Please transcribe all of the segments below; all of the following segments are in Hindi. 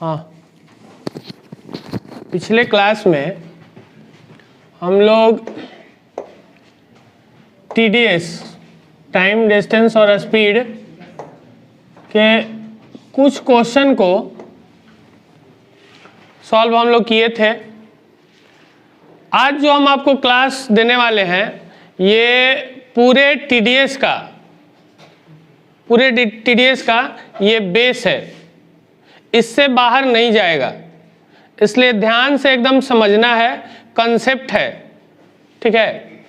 हाँ, पिछले क्लास में हम लोग TDS टाइम डिस्टेंस और स्पीड के कुछ क्वेश्चन को सॉल्व हम लोग किए थे। आज जो हम आपको क्लास देने वाले हैं ये पूरे TDS का ये बेस है, इससे बाहर नहीं जाएगा, इसलिए ध्यान से एकदम समझना है, कंसेप्ट है, ठीक है।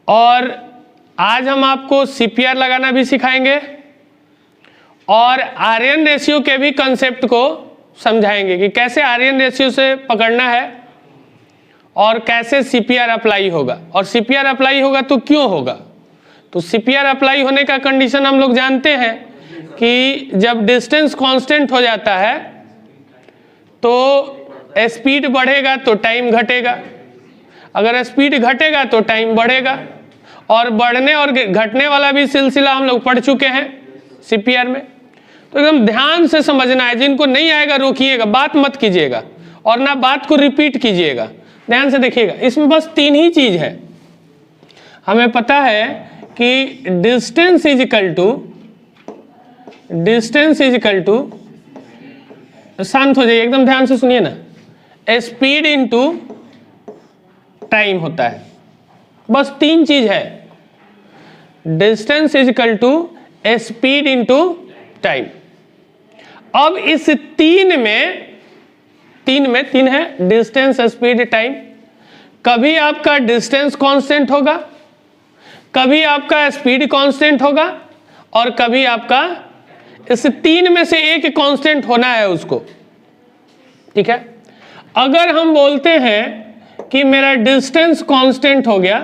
और आज हम आपको CPR लगाना भी सिखाएंगे और आर्यन रेशियो के भी कंसेप्ट को समझाएंगे कि कैसे आर्यन रेशियो से पकड़ना है और कैसे CPR अप्लाई होगा। और CPR अप्लाई होगा तो क्यों होगा, तो CPR अप्लाई होने का कंडीशन हम लोग जानते हैं कि जब डिस्टेंस कांस्टेंट हो जाता है तो स्पीड बढ़ेगा तो टाइम घटेगा, अगर स्पीड घटेगा तो टाइम बढ़ेगा, और बढ़ने और घटने वाला भी सिलसिला हम लोग पढ़ चुके हैं CPR में। तो एकदम ध्यान से समझना है, जिनको नहीं आएगा रोकिएगा, बात मत कीजिएगा और ना बात को रिपीट कीजिएगा, ध्यान से देखिएगा। इसमें बस 3 ही चीज है। हमें पता है कि डिस्टेंस इज इक्वल टू, शांत हो जाइए, एकदम ध्यान से सुनिए ना, स्पीड इनटू टाइम होता है। बस 3 चीज है, distance is equal to speed into time. अब इस 3 में है डिस्टेंस, स्पीड, टाइम। कभी आपका डिस्टेंस कांस्टेंट होगा, कभी आपका स्पीड कांस्टेंट होगा, और कभी आपका इस 3 में से एक कांस्टेंट होना है उसको, ठीक है। अगर हम बोलते हैं कि मेरा डिस्टेंस कांस्टेंट हो गया,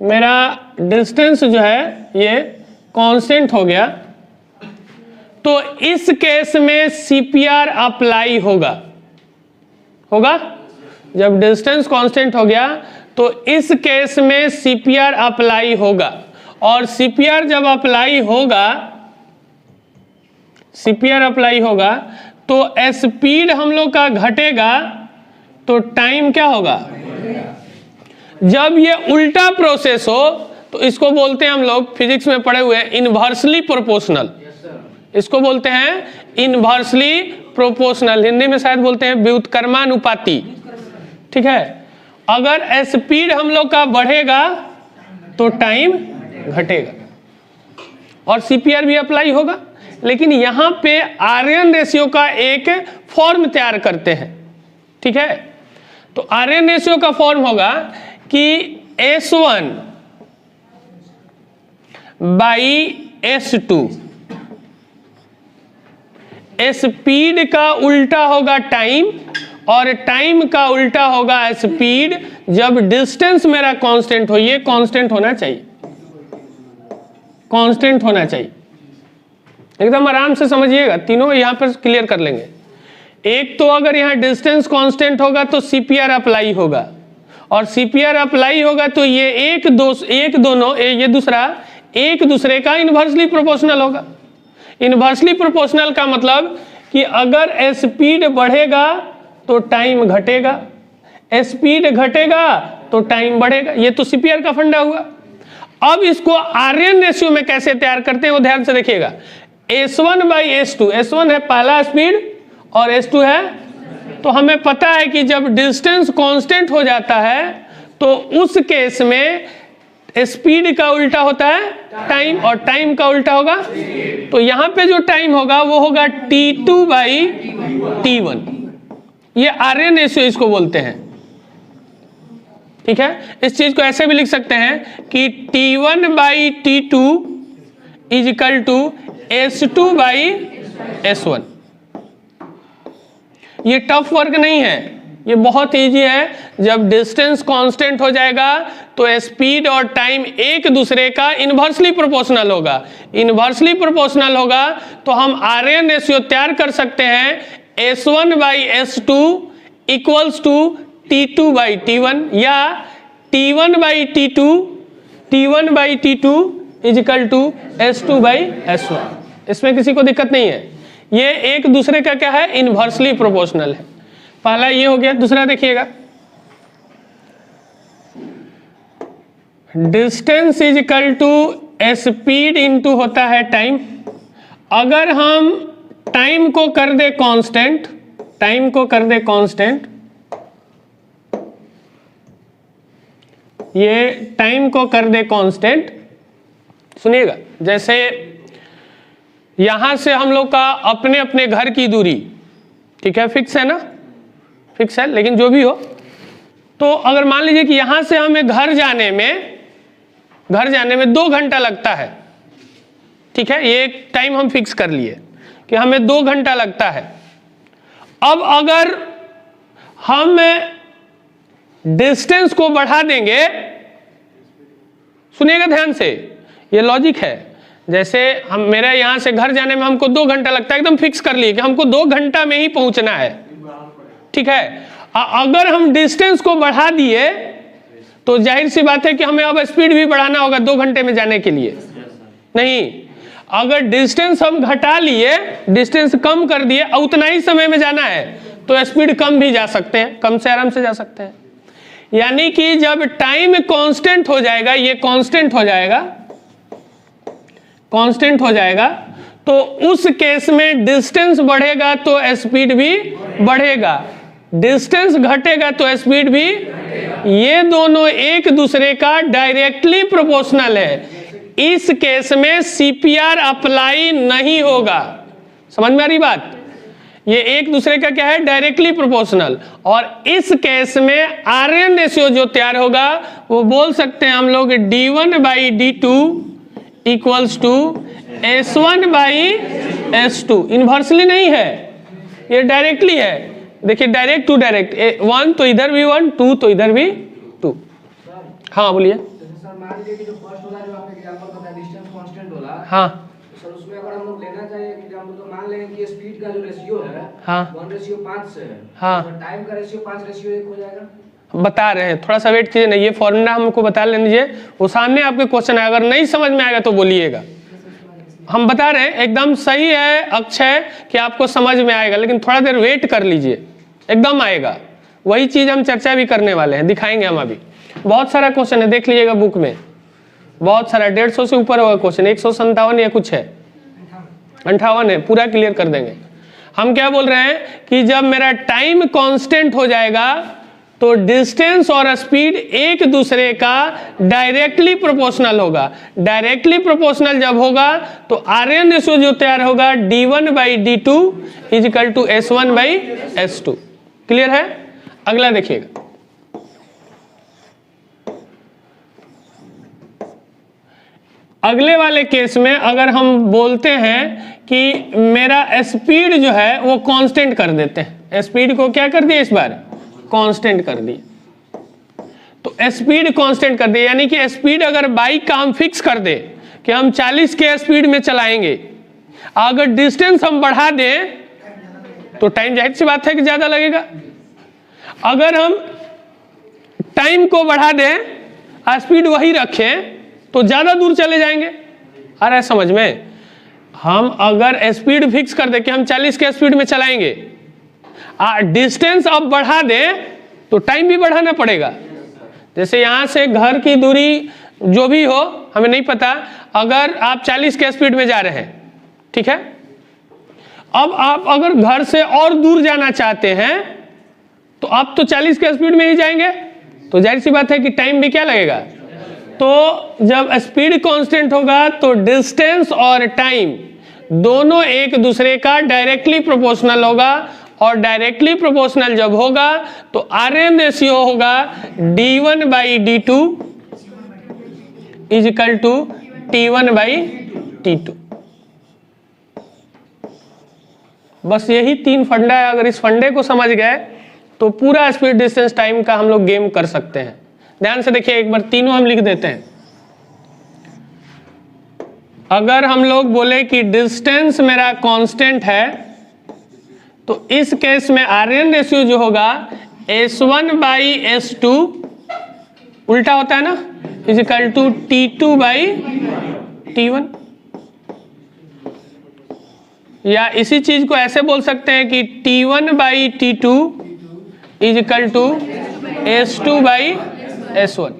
मेरा डिस्टेंस जो है ये कांस्टेंट हो गया, तो इस केस में CPR अप्लाई होगा। जब डिस्टेंस कांस्टेंट हो गया तो इस केस में CPR अप्लाई होगा, और CPR जब अप्लाई होगा तो स्पीड हम लोग का घटेगा तो टाइम क्या होगा। जब ये उल्टा प्रोसेस हो तो इसको बोलते हैं हम लोग, फिजिक्स में पढ़े हुए, इनवर्सली प्रोपोर्शनल। इसको बोलते हैं इनवर्सली प्रोपोर्शनल, हिंदी में शायद बोलते हैं व्युत्क्रमानुपाती, ठीक है। अगर स्पीड हम लोग का बढ़ेगा तो टाइम घटेगा और CPR भी अप्लाई होगा। लेकिन यहां पे आर्यन रेशियो का एक फॉर्म तैयार करते हैं, ठीक है। तो आर्यन रेशियो का फॉर्म होगा कि S1 बाई S2, स्पीड का उल्टा होगा टाइम और टाइम का उल्टा होगा स्पीड, जब डिस्टेंस मेरा कांस्टेंट हो। ये कांस्टेंट होना चाहिए, कांस्टेंट होना चाहिए, एकदम आराम से समझिएगा, तीनों यहां पर क्लियर कर लेंगे। एक तो अगर यहां डिस्टेंस कांस्टेंट होगा तो CPR अप्लाई होगा, और CPR अप्लाई होगा तो ये ये दूसरा एक दूसरे का इनवर्सली प्रोपोर्शनल होगा। इनवर्सली प्रोपोर्शनल का मतलब कि अगर स्पीड बढ़ेगा तो टाइम घटेगा, स्पीड घटेगा तो टाइम बढ़ेगा। ये तो CPR का फंडा हुआ। अब इसको आर्यन रेशियो में कैसे तैयार करते हैं वो ध्यान से देखिएगा। S1 बाई S2, S1 है पहला स्पीड और S2 है, तो हमें पता है कि जब डिस्टेंस कांस्टेंट हो जाता है तो उस केस में स्पीड का उल्टा होता है टाइम, और टाइम का उल्टा होगा, तो यहां पे जो टाइम होगा वो होगा T2 बाई T1। ये आर्यन रेशियो इसको बोलते हैं, ठीक है। इस चीज को ऐसे भी लिख सकते हैं कि T1 by T2 is equal to S2 by S1। ये टफ वर्क नहीं है, ये बहुत इजी है। जब डिस्टेंस कांस्टेंट हो जाएगा तो स्पीड और टाइम एक दूसरे का इनवर्सली प्रोपोर्शनल होगा। इनवर्सली प्रोपोर्शनल होगा तो हम आर्यन रेशियो तैयार कर सकते हैं S1 by S2 equals to T2 by T1, या T1 by T2 is equal to S2 by S1। इसमें किसी को दिक्कत नहीं है। ये एक दूसरे का क्या है, इनवर्सली प्रोपोर्शनल है। पहला ये हो गया। दूसरा देखिएगा, distance is equal to speed into होता है टाइम। अगर हम टाइम को कर दे कांस्टेंट, टाइम को कर दे कांस्टेंट, ये टाइम को कर दे कांस्टेंट, सुनिएगा, जैसे यहां से हम लोग का अपने अपने घर की दूरी, ठीक है, फिक्स है ना, फिक्स है, लेकिन जो भी हो, तो अगर मान लीजिए कि यहां से हमें घर जाने में 2 घंटा लगता है, ठीक है, ये एक टाइम हम फिक्स कर लिए कि हमें 2 घंटा लगता है। अब अगर हम डिस्टेंस को बढ़ा देंगे, सुनिएगा ध्यान से, ये लॉजिक है, जैसे हम, मेरे यहां से घर जाने में हमको 2 घंटा लगता है, एकदम फिक्स कर लिए कि हमको 2 घंटा में ही पहुंचना है, ठीक है। अगर हम डिस्टेंस को बढ़ा दिए तो जाहिर सी बात है कि हमें अब स्पीड भी बढ़ाना होगा 2 घंटे में जाने के लिए। नहीं, अगर डिस्टेंस हम घटा लिए, डिस्टेंस कम कर दिए और उतना ही समय में जाना है, तो स्पीड कम भी जा सकते हैं, कम से आराम से जा सकते हैं। यानी कि जब टाइम कांस्टेंट हो जाएगा, ये कांस्टेंट हो जाएगा, कांस्टेंट हो जाएगा, तो उस केस में डिस्टेंस बढ़ेगा तो स्पीड भी बढ़ेगा, डिस्टेंस घटेगा तो स्पीड भी, ये दोनों एक दूसरे का डायरेक्टली प्रोपोर्शनल है। इस केस में सीपीआर अप्लाई नहीं होगा। समझ में आ रही बात? ये एक दूसरे का क्या है, डायरेक्टली प्रोपोर्शनल। और इस केस में आरएन रेशियो जो तैयार होगा वो बोल सकते हैं हम लोग d1/d2 equals to s1/s2। Inversely नहीं है, ये डायरेक्टली है। देखिए, डायरेक्ट टू डायरेक्ट, 1 तो इधर भी 1, 2 तो इधर भी 2। हाँ बोलिए। सर मान लीजिए कि जो फर्स्ट वाला जो आपने एग्जांपल बताया डिस्टेंस कांस्टेंट वाला, हाँ सर उसमें अगर हम लोग लेना चाहे एग्जांपल, तो मान लेंगे कि स्पीड का जो रेशियो है, हाँ 1:5 से है, हाँ, तो टाइम का रेशियो 5:1 हो जाएगा। बता रहे हैं, थोड़ा सा वेट कीजिए ना, ये फॉर्मूला हमको बता लेने दीजिए, वो सामने आपके क्वेश्चन है, अगर नहीं समझ में आएगा तो बोलिएगा। हम बता रहे हैं, एकदम सही है अक्षय कि आपको समझ में आएगा, लेकिन थोड़ा देर वेट कर लीजिए, एकदम आएगा। वही चीज हम चर्चा भी करने वाले हैं, दिखाएंगे हम अभी। बहुत सारा क्वेश्चन है, देख लीजिएगा बुक में, बहुत सारा, 150 से ऊपर होगा क्वेश्चन, 157 या कुछ है, 58 है, पूरा क्लियर कर देंगे। हम क्या बोल रहे हैं कि जब मेरा टाइम कांस्टेंट हो जाएगा तो डिस्टेंस और स्पीड एक दूसरे का डायरेक्टली प्रोपोर्शनल होगा। डायरेक्टली प्रोपोर्शनल जब होगा तो आरएन रेशियो जो तैयार होगा d1/d2 is equal to s1/s2। Clear है? अगला देखिएगा, अगले वाले केस में अगर हम बोलते हैं कि मेरा स्पीड जो है वो कांस्टेंट कर देते हैं, स्पीड को क्या कर दिए, इस बार कांस्टेंट कर दिए, तो स्पीड कांस्टेंट कर दिए, यानी कि स्पीड अगर बाइक का हम फिक्स कर दे कि हम 40 के स्पीड में चलाएंगे, अगर डिस्टेंस हम बढ़ा दें तो टाइम जाहिर सी बात है कि ज्यादा लगेगा। अगर हम टाइम को बढ़ा दें, स्पीड वही रखें, तो ज्यादा दूर चले जाएंगे। आ रहा है समझ में? हम अगर स्पीड फिक्स कर दे कि हम 40 के स्पीड में चलाएंगे, डिस्टेंस अब बढ़ा दें तो टाइम भी बढ़ाना पड़ेगा। जैसे यहां से घर की दूरी जो भी हो, हमें नहीं पता, अगर आप 40 के स्पीड में जा रहे हैं, ठीक है, अब आप अगर घर से और दूर जाना चाहते हैं तो आप तो 40 के स्पीड में ही जाएंगे, तो जाहिर सी बात है कि टाइम भी क्या लगेगा। तो जब स्पीड कांस्टेंट होगा तो डिस्टेंस और टाइम दोनों एक दूसरे का डायरेक्टली प्रोपोर्शनल होगा, और डायरेक्टली प्रोपोर्शनल जब होगा तो आरएन रेशियो होगा d1/d2 is equal to t1/t2। बस यही 3 फंडा है। अगर इस फंडे को समझ गए तो पूरा स्पीड डिस्टेंस टाइम का हम लोग गेम कर सकते हैं। ध्यान से देखिए, एक बार तीनों हम लिख देते हैं। अगर हम लोग बोले कि डिस्टेंस मेरा कांस्टेंट है, तो इस केस में आरएन रेशियो जो होगा s1/s2 उल्टा होता है ना, इज इक्वल टू t2/t1। या इसी चीज को ऐसे बोल सकते हैं कि T1/T2 is equal to S2/S1।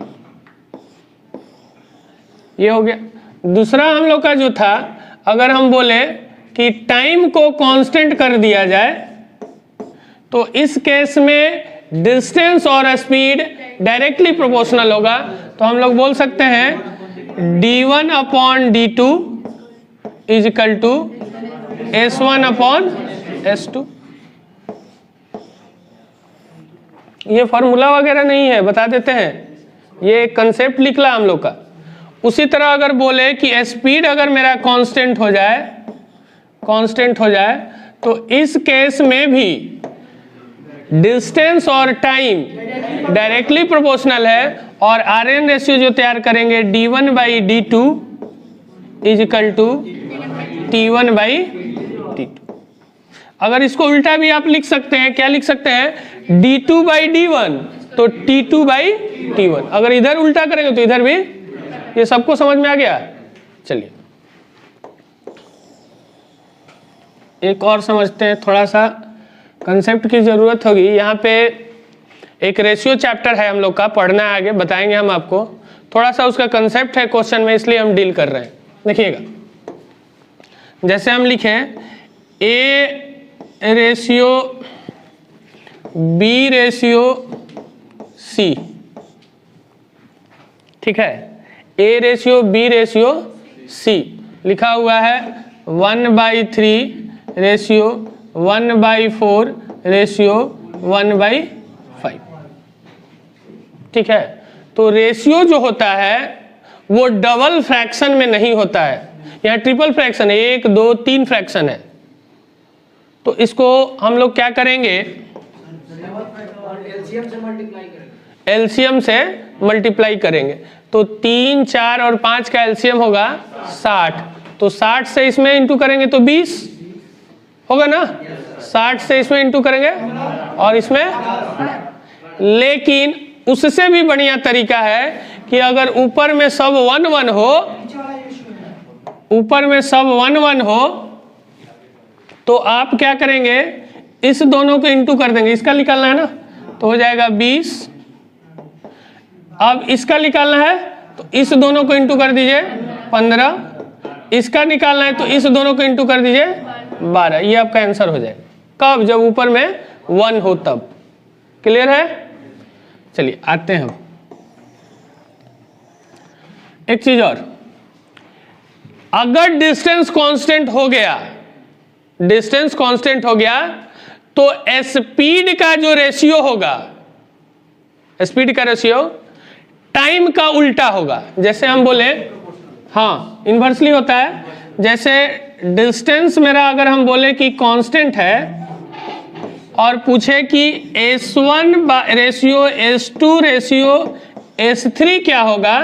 ये हो गया। दूसरा हम लोग का जो था, अगर हम बोले कि टाइम को कांस्टेंट कर दिया जाए तो इस केस में डिस्टेंस और स्पीड डायरेक्टली प्रोपोर्शनल होगा। तो हम लोग बोल सकते हैं D1/D2 is equal to S1/S2। ये फॉर्मूला वगैरह नहीं है, बता देते हैं, ये कंसेप्ट निकला हम लोग का। उसी तरह अगर बोले कि स्पीड अगर मेरा कांस्टेंट हो जाए तो इस केस में भी डिस्टेंस और टाइम डायरेक्टली प्रोपोर्शनल है और आरएन रेशियो जो तैयार करेंगे D1/D2 is equal to T1/T2। अगर इसको उल्टा भी आप लिख सकते हैं, क्या लिख सकते हैं, D2/D1 तो T2/T1। अगर इधर उल्टा करेंगे तो इधर भी। ये सबको समझ में आ गया? चलिए एक और समझते हैं, थोड़ा सा कंसेप्ट की जरूरत होगी। यहाँ पे एक रेशियो चैप्टर है हम लोग का, पढ़ना है आगे, बताएंगे हम आपको। थोड़ा सा उसका कंसेप्ट है क्वेश्चन में, इसलिए हम डील कर रहे हैं। देखिएगा, जैसे हम लिखें A/B/C, ठीक है, A/B/C लिखा हुआ है 1/3/1/4/1/5, ठीक है। तो रेशियो जो होता है वो डबल फ्रैक्शन में नहीं होता है, यहाँ ट्रिपल फ्रैक्शन है, 1 2 3 फ्रैक्शन है। तो इसको हम लोग क्या करेंगे, एलसीएम से मल्टीप्लाई करेंगे। तो 3 4 और 5 का एलसीएम होगा 60, तो 60 से इसमें इंटू करेंगे तो 20 होगा ना, 60 से इसमें इंटू करेंगे और इसमें। लेकिन उससे भी बढ़िया तरीका है कि अगर ऊपर में सब 1 1 हो, ऊपर में सब 1 1 हो, तो आप क्या करेंगे, इस दोनों को इंटू कर देंगे। इसका निकालना है ना, तो हो जाएगा 20। अब इसका निकालना है तो इस दोनों को इंटू कर दीजिए 15। इसका निकालना है तो इस दोनों को इंटू कर दीजिए 12। ये आपका आंसर हो जाएगा। कब? जब ऊपर में 1 हो तब। क्लियर है? चलिए आते हैं हम एक चीज और। अगर डिस्टेंस कांस्टेंट हो गया, डिस्टेंस कांस्टेंट हो गया तो स्पीड का जो रेशियो होगा, स्पीड का रेशियो टाइम का उल्टा होगा। जैसे हम बोले, हाँ इन्वर्सली होता है। जैसे डिस्टेंस मेरा अगर हम बोले कि कांस्टेंट है और पूछे कि S1/S2/S3 क्या होगा,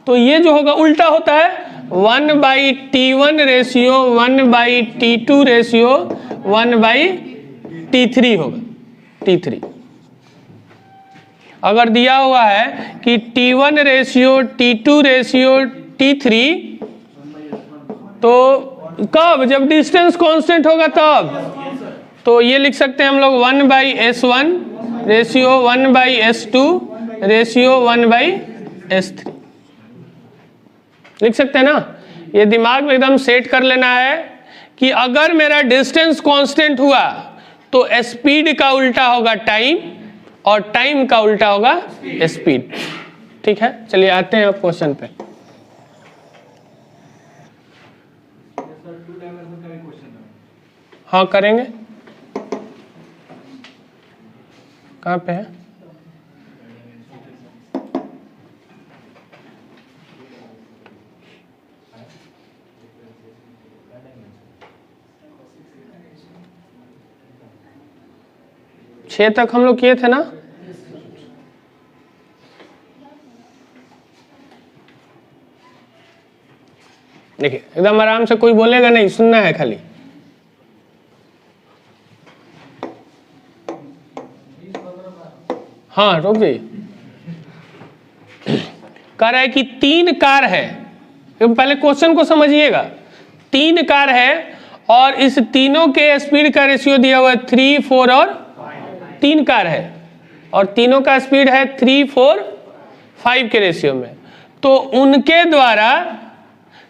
तो ये जो होगा उल्टा होता है, 1/T1/1/T2 होगा, T3। अगर दिया हुआ है कि T1/T2/T3, तो कब? जब डिस्टेंस कांस्टेंट होगा तब। तो ये लिख सकते हैं हम लोग 1/S1/1/S2/1/S3 लिख सकते हैं ना। ये दिमाग में एकदम सेट कर लेना है कि अगर मेरा डिस्टेंस कांस्टेंट हुआ तो स्पीड का उल्टा होगा टाइम और टाइम का उल्टा होगा स्पीड। ठीक है, चलिए आते हैं अब क्वेश्चन पे। हाँ करेंगे, कहाँ पे है? छह तक हम लोग किए थे ना। देखिए एकदम आराम से, कोई बोलेगा नहीं, सुनना है खाली। हाँ रोक जाइए। कह रहा है कि 3 कार है, पहले क्वेश्चन को समझिएगा। 3 कार है और इस तीनों के स्पीड का रेशियो दिया हुआ है 3, 4 और 3 कार है, और तीनों का स्पीड है 3, 4, 5 के रेशियो में। तो उनके द्वारा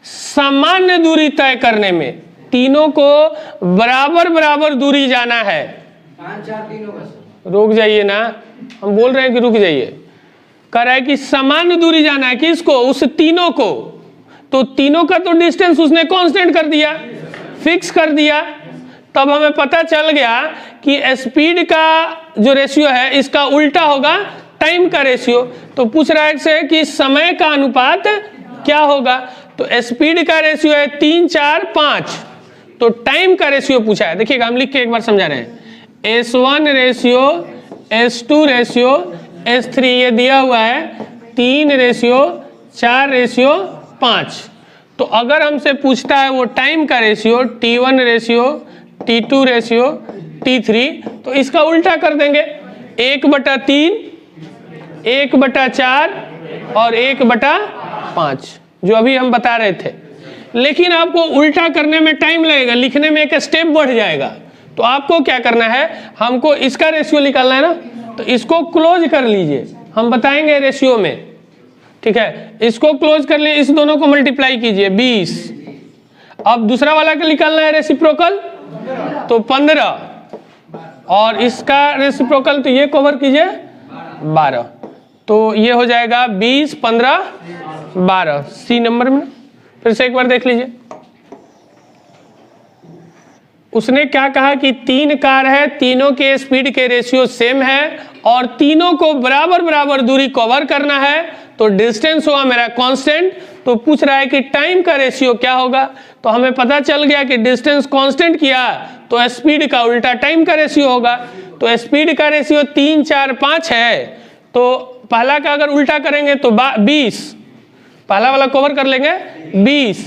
सामान्य दूरी तय करने में तीनों को बराबर बराबर दूरी जाना है। 5, 4 तीनों का सर। रुक जाइए ना, हम बोल रहे हैं कि रुक जाइए। कह रहा है कि सामान्य दूरी जाना है किसको? उस तीनों को। तो तीनों का तो डिस्टेंस उसने कांस्टेंट कर दिया, फिक्स कर दिया। तब हमें पता चल गया कि स्पीड का जो रेशियो है इसका उल्टा होगा टाइम का रेशियो। तो पूछ रहा है से कि समय का अनुपात क्या होगा? तो स्पीड का रेशियो है 3, 4, 5, तो टाइम का रेशियो पूछा है। देखिएगा हम लिख के एक बार समझा रहे हैं। S1 ratio, S2 ratio, S3 ये दिया हुआ है 3 रेशियो 4 रेशियो 5। तो अगर हमसे पूछता है वो टाइम का ratio T1 ratio, T2 ratio, T3, तो इसका उल्टा कर देंगे 1/3, 1/4 और 1/5 जो अभी हम बता रहे थे। लेकिन आपको उल्टा करने में टाइम लगेगा, लिखने में एक स्टेप बढ़ जाएगा। तो आपको क्या करना है, हमको इसका रेशियो निकालना है ना, तो इसको क्लोज कर लीजिए, हम बताएंगे रेशियो में। ठीक है, इसको क्लोज कर लिए, इस दोनों को मल्टीप्लाई कीजिए 20। अब दूसरा वाला का निकालना है रेसिप्रोकल, तो 15, और इसका रेसिप्रोकल तो ये कवर कीजिए 12। तो ये हो जाएगा 20, 15, 12 सी नंबर में। फिर से एक बार देख लीजिए, उसने क्या कहा कि 3 कार है, तीनों के स्पीड के रेशियो सेम है और तीनों को बराबर बराबर दूरी कवर करना है। तो डिस्टेंस हुआ मेरा कांस्टेंट। तो पूछ रहा है कि टाइम का रेशियो क्या होगा? तो हमें पता चल गया कि डिस्टेंस कांस्टेंट किया तो स्पीड का उल्टा टाइम का रेशियो होगा। तो स्पीड का रेशियो 3, 4, 5 है, तो पहला का अगर उल्टा करेंगे तो 20, पहला वाला कवर कर लेंगे 20,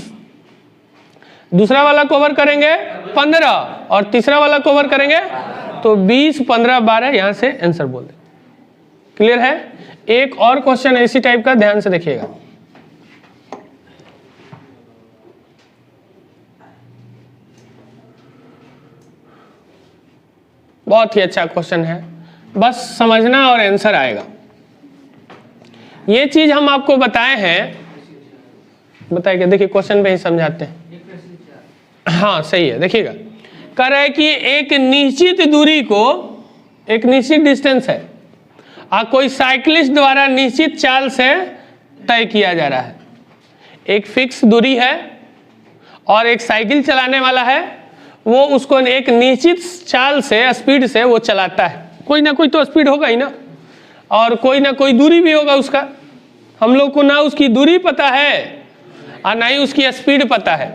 दूसरा वाला कवर करेंगे 15 और तीसरा वाला कवर करेंगे तो 20, 15, 12 यहां से आंसर बोल दें। क्लियर है? एक और क्वेश्चन इसी टाइप का, ध्यान से देखिएगा। बहुत ही अच्छा क्वेश्चन है, बस समझना और आंसर आएगा। ये चीज हम आपको बताए हैं, बताइए, देखिए क्वेश्चन पे ही समझाते हैं। हाँ सही है, देखिएगा कह रहा है कि एक निश्चित दूरी को, एक निश्चित डिस्टेंस है, कोई साइकिलिस्ट द्वारा निश्चित चाल से तय किया जा रहा है। एक फिक्स दूरी है और एक साइकिल चलाने वाला है, वो उसको एक निश्चित चाल से, स्पीड से वो चलाता है। कोई ना कोई तो स्पीड होगा ही ना, और कोई ना कोई दूरी भी होगा उसका। हम लोग को ना उसकी दूरी पता है और ना ही उसकी स्पीड पता है,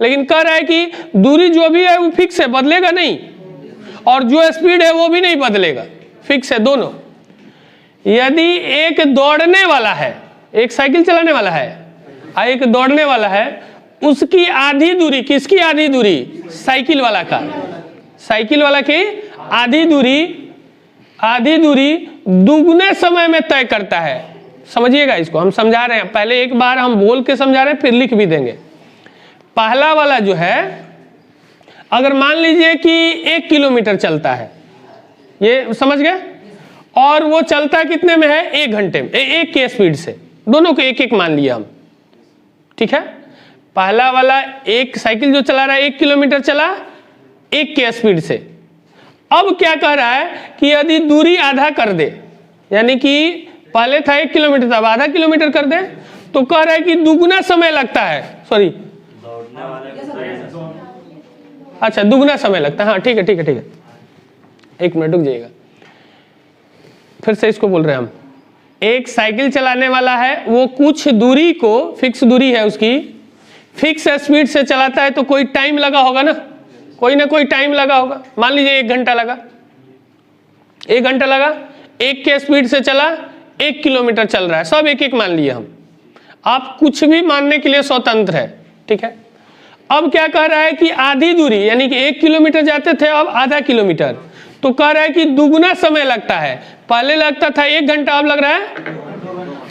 लेकिन कह रहा है कि दूरी जो भी है वो फिक्स है, बदलेगा नहीं, और जो स्पीड है वो भी नहीं बदलेगा, फिक्स है दोनों। यदि एक दौड़ने वाला है, एक साइकिल चलाने वाला है और एक दौड़ने वाला है, उसकी आधी दूरी, किसकी आधी दूरी? साइकिल वाला का। साइकिल वाला की आधी दूरी दुगने समय में तय करता है। समझिएगा, इसको हम समझा रहे हैं, पहले एक बार हम बोल के समझा रहे हैं, फिर लिख भी देंगे। पहला वाला जो है, अगर मान लीजिए कि 1 किलोमीटर चलता है, ये समझ गए, और वो चलता कितने में है? 1 घंटे में, 1 के स्पीड से। दोनों को 1-1 मान लिया हम, ठीक है। पहला वाला एक साइकिल जो चला रहा है 1 किलोमीटर चला 1 के स्पीड से। अब क्या कह रहा है कि यदि दूरी आधा कर दे, यानी कि पहले था 1 किलोमीटर था, अब आधा किलोमीटर कर दे, तो कह रहा है कि दुगना समय लगता है। सॉरी, अच्छा दुगना समय लगता है, हाँ ठीक है ठीक है ठीक है, 1 मिनट रुक जाइएगा, फिर से इसको बोल रहे हैं हम। एक साइकिल चलाने वाला है, वो कुछ दूरी को, फिक्स दूरी है उसकी, फिक्स स्पीड से चलाता है, तो कोई टाइम लगा होगा ना, कोई ना कोई टाइम लगा होगा। मान लीजिए 1 घंटा लगा, 1 घंटा लगा, 1 के स्पीड से चला, 1 किलोमीटर चल रहा है, सब 1-1 मान लिए हम। आप कुछ भी मानने के लिए स्वतंत्र है, ठीक है। अब क्या कह रहा है कि आधी दूरी, यानी कि 1 किलोमीटर जाते थे, अब आधा किलोमीटर, तो कह रहा है कि दुगना समय लगता है। पहले लगता था 1 घंटा, अब लग रहा है,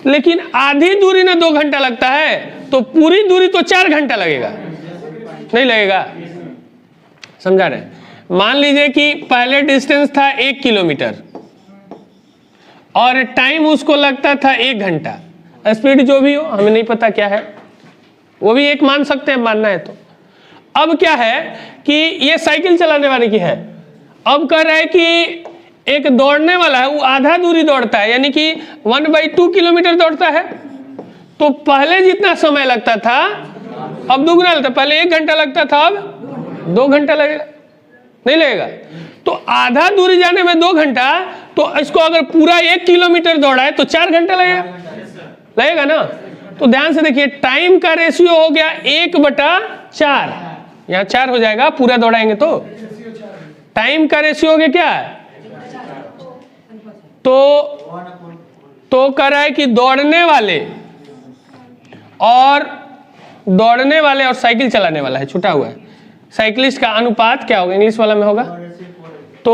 लेकिन आधी दूरी में 2 घंटा लगता है, तो पूरी दूरी तो 4 घंटा लगेगा, नहीं लगेगा? समझा रहे हैं? मान लीजिए कि पहले डिस्टेंस था 1 किलोमीटर और टाइम उसको लगता था 1 घंटा। स्पीड जो भी हो, हमें नहीं पता क्या है, वो भी एक मान सकते हैं, मानना है तो। अब क्या है कि ये साइकिल चलाने वाले की है। अब कह रहा है कि एक दौड़ने वाला है, वो आधा दूरी दौड़ता है, यानी कि 1/2 किलोमीटर दौड़ता है। तो पहले जितना समय लगता था अब दुगना लगता। पहले 1 घंटा लगता था, अब 2 घंटा लगेगा, नहीं लगेगा? तो आधा दूरी जाने में 2 घंटा, तो इसको अगर पूरा 1 किलोमीटर दौड़ा है तो 4 घंटा लगेगा, लगेगा ना? तो ध्यान से देखिए, टाइम का रेशियो हो गया 1/4, यहाँ 4 हो जाएगा पूरा दौड़ाएंगे तो। टाइम का रेशियो हो गया क्या? तो कह रहा है कि दौड़ने वाले और साइकिल चलाने वाला है, छुटा हुआ है, साइकिलिस्ट का अनुपात क्या होगा? इंग्लिश वाला में होगा तो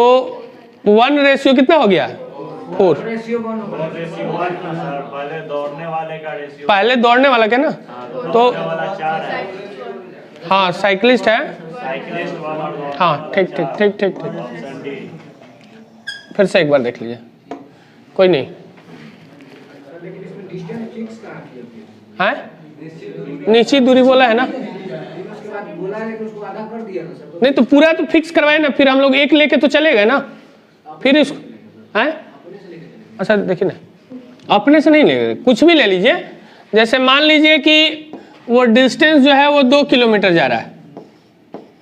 1 कितना हो गया? 4। पहले दौड़ने वाला क्या ना, तो हाँ साइकिलिस्ट है, हाँ ठीक ठीक ठीक ठीक ठीक। फिर से एक बार देख लीजिए, कोई नहीं है, निश्चित दूरी बोला है ना, नहीं तो पूरा तो फिक्स करवाए ना, फिर हम लोग 1 लेके तो चले गए ना, फिर इसको है। अच्छा देखिए ना, अपने से नहीं ले, कुछ भी ले लीजिए। जैसे मान लीजिए कि वो डिस्टेंस जो है वो 2 किलोमीटर जा रहा है,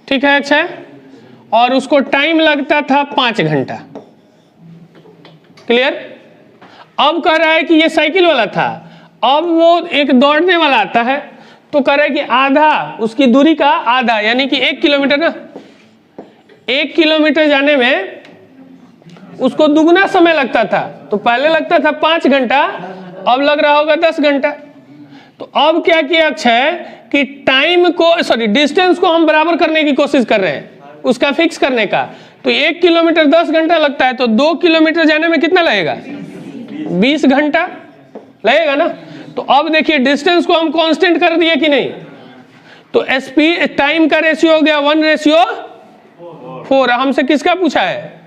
ठीक है, अच्छा है, और उसको टाइम लगता था 5 घंटा। क्लियर? अब कह रहा है कि ये साइकिल वाला था, अब वो एक दौड़ने वाला आता है, तो कह रहा है कि आधा, उसकी दूरी का आधा, यानी कि 1 किलोमीटर ना, 1 किलोमीटर जाने में उसको दुगना समय लगता था। तो पहले लगता था 5 घंटा, अब लग रहा होगा 10 घंटा। तो अब क्या किया अक्षय कि टाइम को, सॉरी डिस्टेंस को हम बराबर करने की कोशिश कर रहे हैं, उसका फिक्स करने का। तो 1 किलोमीटर 10 घंटा लगता है, तो 2 किलोमीटर जाने में कितना लगेगा? 20 घंटा लगेगा ना। तो अब देखिए डिस्टेंस को हम कांस्टेंट कर दिए कि नहीं, तो स्पीड टाइम का रेशियो हो गया 1/4। हमसे किसका पूछा है?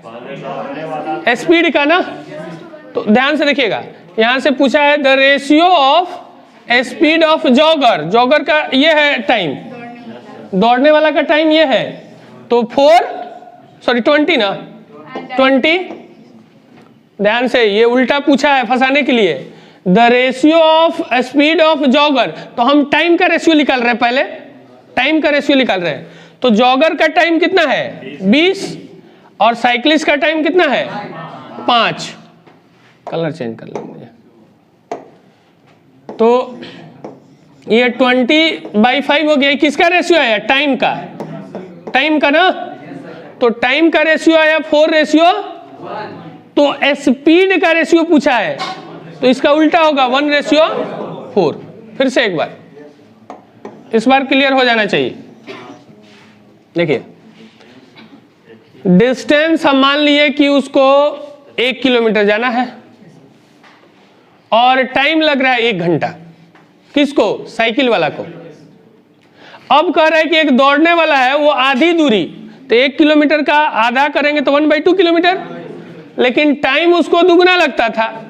स्पीड का ना। तो ध्यान से देखिएगा, यहां से पूछा है the ratio of speed of jogger, jogger का ये है टाइम, दौड़ने वाला का टाइम ये है, तो 20 ना, 20। ध्यान से, ये उल्टा पूछा है फंसाने के लिए, the ratio of speed of jogger. तो हम टाइम का रेशियो निकाल रहे हैं, पहले टाइम का रेशियो निकाल रहे हैं। तो जॉगर का टाइम कितना है? 20, और साइकिलिस्ट का टाइम कितना है? 5। कलर चेंज कर लेंगे। तो ये 20/5 हो गया। किसका रेशियो आया? टाइम का, टाइम का ना। तो टाइम का रेशियो आया 4:1। तो स्पीड का रेशियो पूछा है, तो इसका उल्टा होगा 1:4। फिर से एक बार, इस बार क्लियर हो जाना चाहिए। देखिए डिस्टेंस हम मान लिए कि उसको 1 किलोमीटर जाना है और टाइम लग रहा है 1 घंटा। किसको? साइकिल वाला को। अब कह रहा है कि एक दौड़ने वाला है, वो आधी दूरी, तो 1 किलोमीटर का आधा करेंगे तो 1/2 किलोमीटर, लेकिन टाइम उसको दुगना लगता था,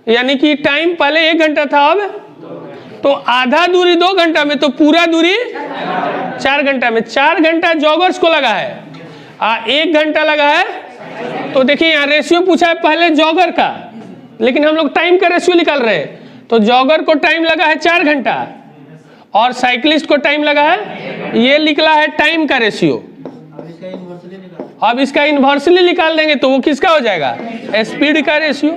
यानी कि टाइम पहले 1 घंटा था, अब तो आधा दूरी 2 घंटा में, तो पूरा दूरी 4 घंटा में। 4 घंटा जॉगर्स को लगा है, 1 घंटा लगा है। तो देखिए यहाँ रेशियो पूछा है पहले जॉगर का, लेकिन हम लोग टाइम का रेशियो निकाल रहे हैं। तो जॉगर को टाइम लगा है 4 घंटा और साइकिलिस्ट को टाइम लगा है, ये निकला है टाइम का रेशियो। अब इसका इन्वर्सली निकाल देंगे तो वो किसका हो जाएगा? स्पीड का रेशियो।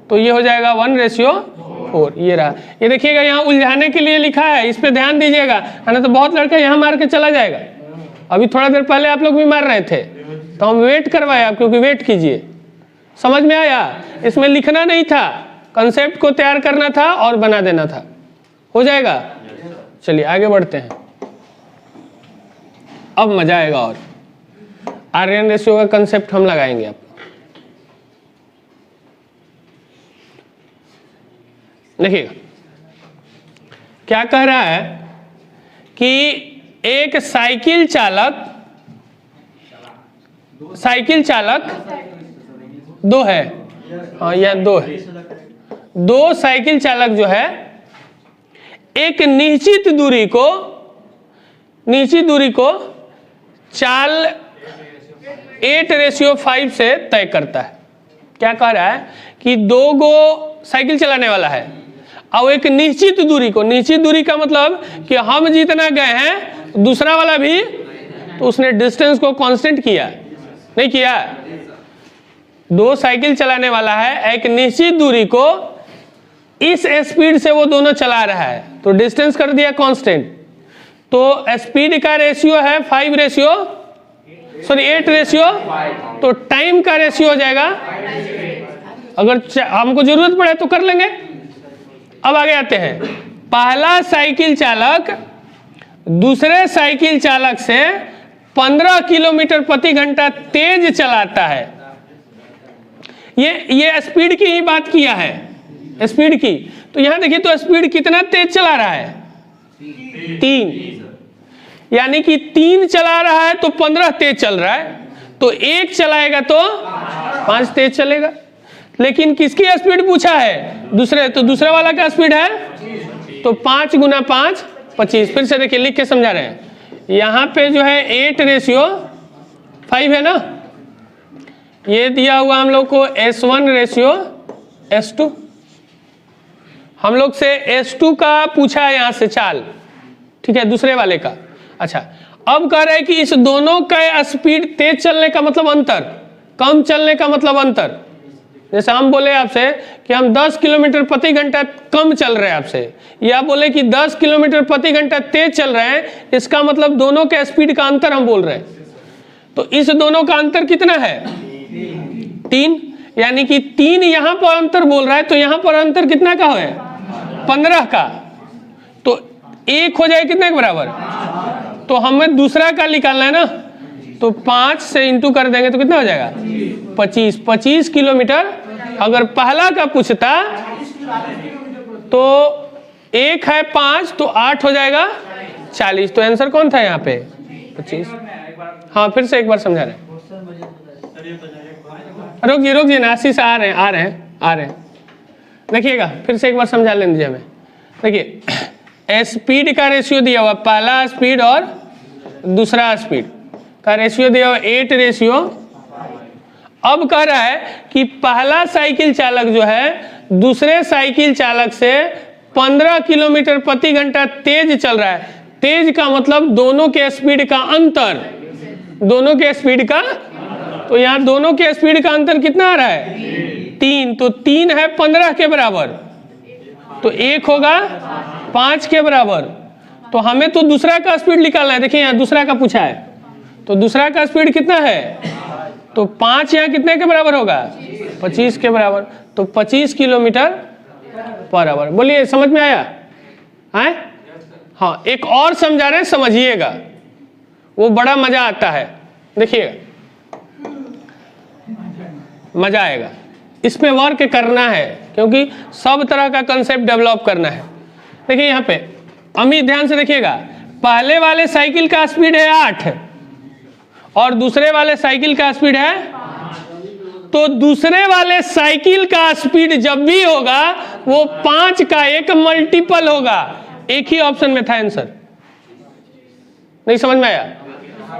तो ये हो जाएगा 1:4। ये रहा। ये देखिएगा यहाँ उलझाने के लिए लिखा है, इस पे ध्यान दीजिएगा, है ना? तो बहुत लड़का यहाँ मार के चला जाएगा। अभी थोड़ा देर पहले आप लोग भी मार रहे थे, तो हम वेट करवाए आप, क्योंकि वेट कीजिए। समझ में आया? इसमें लिखना नहीं था, कंसेप्ट को तैयार करना था और बना देना था। हो जाएगा? चलिए आगे बढ़ते हैं, अब मजा आएगा। और आर्यन रेशियो का कंसेप्ट हम लगाएंगे आप। देखिएगा क्या कह रहा है कि एक साइकिल चालक साइकिल चालक 2 है, हाँ यह 2 है, 2 साइकिल चालक जो है एक निश्चित दूरी को चाल 8:5 से तय करता है। क्या कह रहा है कि 2 गो साइकिल चलाने वाला है और एक निश्चित दूरी का मतलब कि हम जितना गए हैं दूसरा वाला भी, तो उसने डिस्टेंस को कांस्टेंट किया, नहीं किया। 2 साइकिल चलाने वाला है, एक निश्चित दूरी को इस स्पीड से वो दोनों चला रहा है, तो डिस्टेंस कर दिया कांस्टेंट। तो स्पीड का रेशियो है 8:5, तो टाइम का रेशियो हो जाएगा। अगर हमको जरूरत पड़े तो कर लेंगे। अब आगे आते हैं, पहला साइकिल चालक दूसरे साइकिल चालक से 15 किलोमीटर प्रति घंटा तेज चलाता है। ये स्पीड की ही बात किया है, स्पीड की। तो यहां देखिए तो स्पीड कितना तेज चला रहा है, 3, यानी कि 3 चला रहा है तो 15 तेज चल रहा है, तो 1 चलाएगा तो 5 तेज चलेगा। लेकिन किसकी स्पीड पूछा है, दूसरे, तो दूसरा वाला का स्पीड है तो 5 × 5 25। फिर से देखिए लिख के समझा रहे हैं, यहाँ पे जो है 8:5 है ना, ये दिया हुआ हम लोग को S1:S2, हम लोग से S2 का पूछा है यहाँ से चाल, ठीक है, दूसरे वाले का। अच्छा, अब कह रहे हैं कि इस दोनों का स्पीड, तेज चलने का मतलब अंतर, कम चलने का मतलब अंतर। जैसे हम बोले आपसे कि हम 10 किलोमीटर प्रति घंटा कम चल रहे हैं आपसे, या बोले कि 10 किलोमीटर प्रति घंटा तेज चल रहे हैं, इसका मतलब दोनों के स्पीड का अंतर हम बोल रहे हैं। तो इस दोनों का अंतर कितना है, 3, यानी कि 3 यहां पर अंतर बोल रहा है, तो यहां पर अंतर कितना का है, 15 का। तो 1 हो जाए कितने के बराबर, तो हमें दूसरा का निकालना है ना, तो 5 से इंटू कर देंगे तो कितना हो जाएगा, 25 किलोमीटर। अगर पहला का पूछता तो 1 है 5, तो 8 हो जाएगा 40। तो आंसर कौन था यहाँ पे, 25। हाँ फिर से एक बार समझा रहे हैं, रुक ना, आशीष आ रहे हैं। देखिएगा फिर से एक बार समझा लेने दीजिए हमें। देखिए स्पीड का रेशियो दिया हुआ, पहला स्पीड और दूसरा स्पीड का रेशियो दिया हुआ 8:5। अब कह रहा है कि पहला साइकिल चालक जो है दूसरे साइकिल चालक से 15 किलोमीटर प्रति घंटा तेज चल रहा है। तेज का मतलब दोनों के स्पीड का अंतर, दोनों के स्पीड का, तो यहाँ दोनों के स्पीड का अंतर कितना आ रहा है, 3। तो 3 है 15 के बराबर, तो 1 होगा 5 के बराबर। तो हमें तो दूसरा का स्पीड निकालना है। देखिए यहाँ दूसरा का पूछा है, तो दूसरा का स्पीड कितना है, तो 5 यहाँ कितने के बराबर होगा, 25 के बराबर। तो 25 किलोमीटर पर आवर। बोलिए समझ में आया है? हाँ, एक और समझा रहे हैं, समझिएगा, वो बड़ा मजा आता है। देखिएगा मजा आएगा, इसमें वर्क करना है क्योंकि सब तरह का कंसेप्ट डेवलप करना है। देखिए यहाँ पे अमित ध्यान से देखिएगा, पहले वाले साइकिल का स्पीड है 8 और दूसरे वाले साइकिल का स्पीड है, तो दूसरे वाले साइकिल का स्पीड जब भी होगा वो 5 का एक मल्टीपल होगा। एक ही ऑप्शन में था आंसर, नहीं समझ में आया?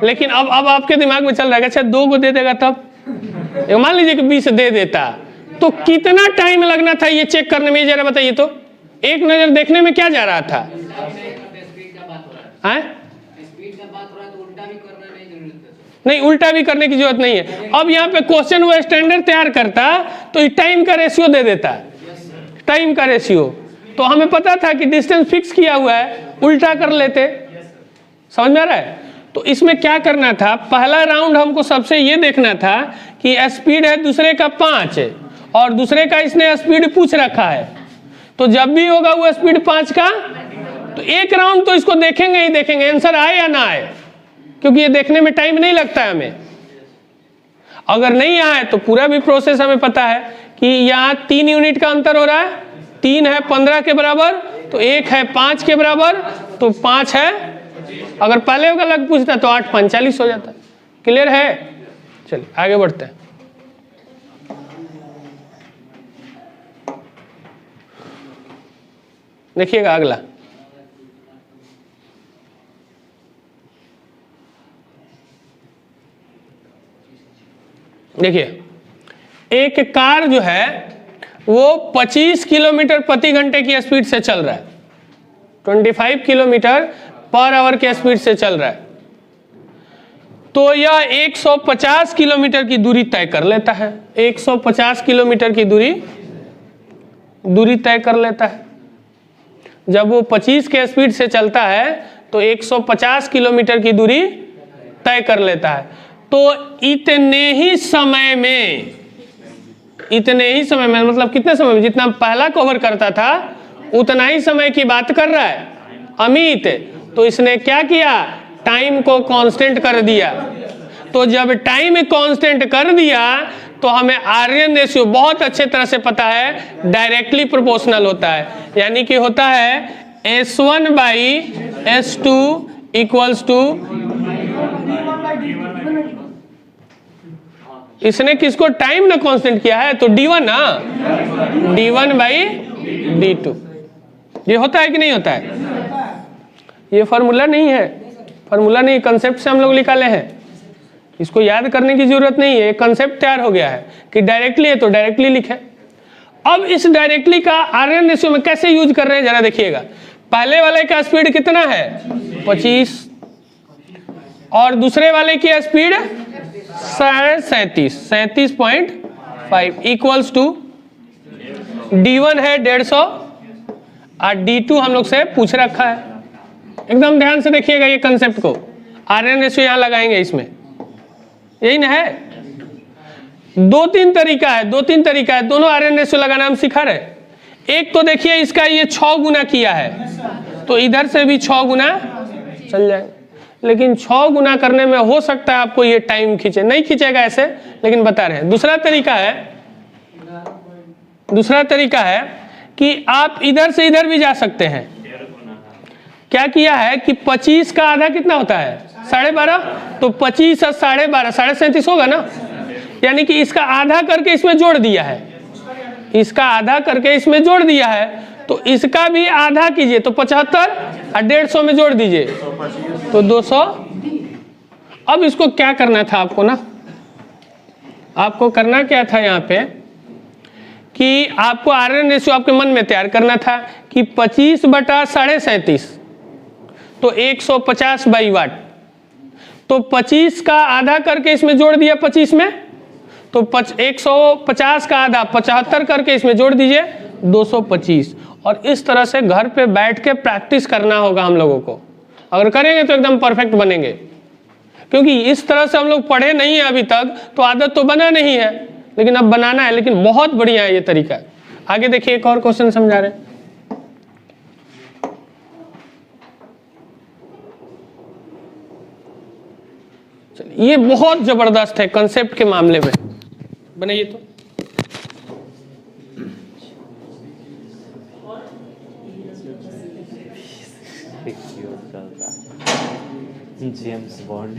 लेकिन अब आपके दिमाग में चल रहा है अच्छा 2 को दे देगा तब, मान लीजिए कि 20 दे देता तो कितना टाइम लगना था ये चेक करने में, जरा बताइए तो। एक नजर देखने में क्या जा रहा था, नहीं उल्टा भी करने की जरूरत नहीं है। अब यहाँ पे क्वेश्चन वो स्टैंडर्ड तैयार करता तो टाइम का रेशियो दे देता, टाइम का रेशियो, तो हमें पता था कि डिस्टेंस फिक्स किया हुआ है, उल्टा कर लेते। समझ में आ रहा है? तो इसमें क्या करना था, पहला राउंड हमको सबसे ये देखना था कि स्पीड है दूसरे का 5 और दूसरे का इसने स्पीड पूछ रखा है, तो जब भी होगा वो स्पीड 5 का, तो एक राउंड तो इसको देखेंगे ही देखेंगे, आंसर आए या ना आए, क्योंकि ये देखने में टाइम नहीं लगता है हमें। अगर नहीं आए तो पूरा भी प्रोसेस हमें पता है कि यहाँ 3 यूनिट का अंतर हो रहा है, 3 है 15 के बराबर, तो 1 है 5 के बराबर, तो 5 है, अगर पहले का अलग पूछता तो 8 45 हो जाता। क्लियर है? चलिए आगे बढ़ते हैं। देखिएगा अगला, देखिए एक कार जो है वो 25 किलोमीटर प्रति घंटे की स्पीड से चल रहा है, 25 किलोमीटर पर आवर की स्पीड से चल रहा है, तो यह 150 किलोमीटर की दूरी तय कर लेता है। 150 किलोमीटर की दूरी तय कर लेता है। जब वो 25 के स्पीड से चलता है तो 150 किलोमीटर की दूरी तय कर लेता है। तो इतने ही समय में मतलब कितने समय में, जितना पहला कवर करता था उतना ही समय की बात कर रहा है अमित। तो इसने क्या किया, टाइम को कांस्टेंट कर दिया। तो जब टाइम कांस्टेंट कर दिया तो हमें आर्यन रेशियो बहुत अच्छे तरह से पता है, डायरेक्टली प्रोपोर्शनल होता है, यानी कि होता है S1/S2 इक्वल्स टू, इसने किसको टाइम ना कांस्टेंट किया है तो D1 ना, D1/D2। ये होता है कि नहीं होता है? ये फार्मूला नहीं है, फार्मूला नहीं, कंसेप्ट से हम लोग निकाले हैं, इसको याद करने की जरूरत नहीं है। कंसेप्ट तैयार हो गया है कि डायरेक्टली है तो डायरेक्टली लिखे। अब इस डायरेक्टली का आर्यन रेशियो में कैसे यूज कर रहे हैं जरा देखिएगा। पहले वाले का स्पीड कितना है 25 और दूसरे वाले की स्पीड 37.5 इक्वल्स टू D1 है 150 और D2 हम लोग से पूछ रखा है। एकदम ध्यान से देखिएगा ये कंसेप्ट को, आर्यन रेशियो यहां लगाएंगे इसमें, यही ना है। दो तीन तरीका है, दोनों आर्यन रेशियो लगाना हम सिखा रहे। एक तो देखिए इसका ये 6 गुना किया है तो इधर से भी 6 गुना चल जाएगा, लेकिन 6 गुना करने में हो सकता है आपको ये टाइम खींचे, नहीं खींचेगा ऐसे, लेकिन बता रहे हैं। दूसरा तरीका है कि आप इधर से इधर भी जा सकते हैं। क्या किया है कि 25 का आधा कितना होता है 12.5, तो 25 और 12.5 37.5 होगा ना, यानी कि इसका आधा करके इसमें जोड़ दिया है, इसका आधा करके इसमें जोड़ दिया है, तो इसका भी आधा कीजिए तो 75 और 150 में जोड़ दीजिए तो 200। अब इसको क्या करना था आपको ना, आपको करना क्या था यहाँ पे कि आपको आर्यन रेशियो आपके मन में तैयार करना था कि 25/37.5 तो 150/वाट, तो 25 का आधा करके इसमें जोड़ दिया 25 में, तो 150 का आधा 75 करके इसमें जोड़ दीजिए 225। और इस तरह से घर पे बैठ के प्रैक्टिस करना होगा हम लोगों को। अगर करेंगे तो एकदम परफेक्ट बनेंगे, क्योंकि इस तरह से हम लोग पढ़े नहीं है अभी तक, तो आदत तो बना नहीं है, लेकिन अब बनाना है। लेकिन बहुत बढ़िया है ये तरीका। आगे देखिए एक और क्वेश्चन समझा रहे हैं। ये बहुत जबरदस्त है कंसेप्ट के मामले में, बनाइए तो। James bond.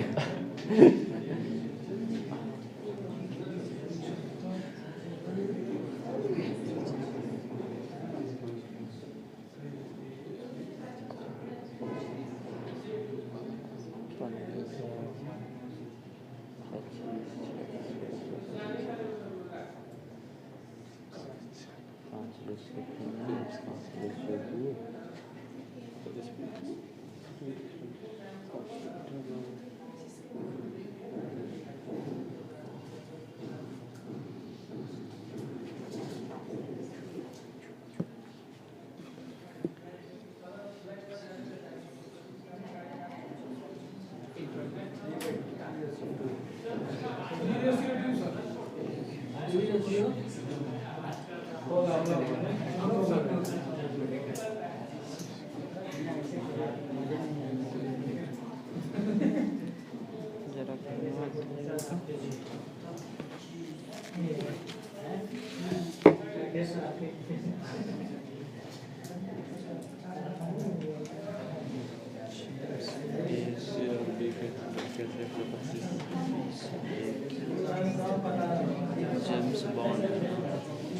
जेम्स बॉन्ड,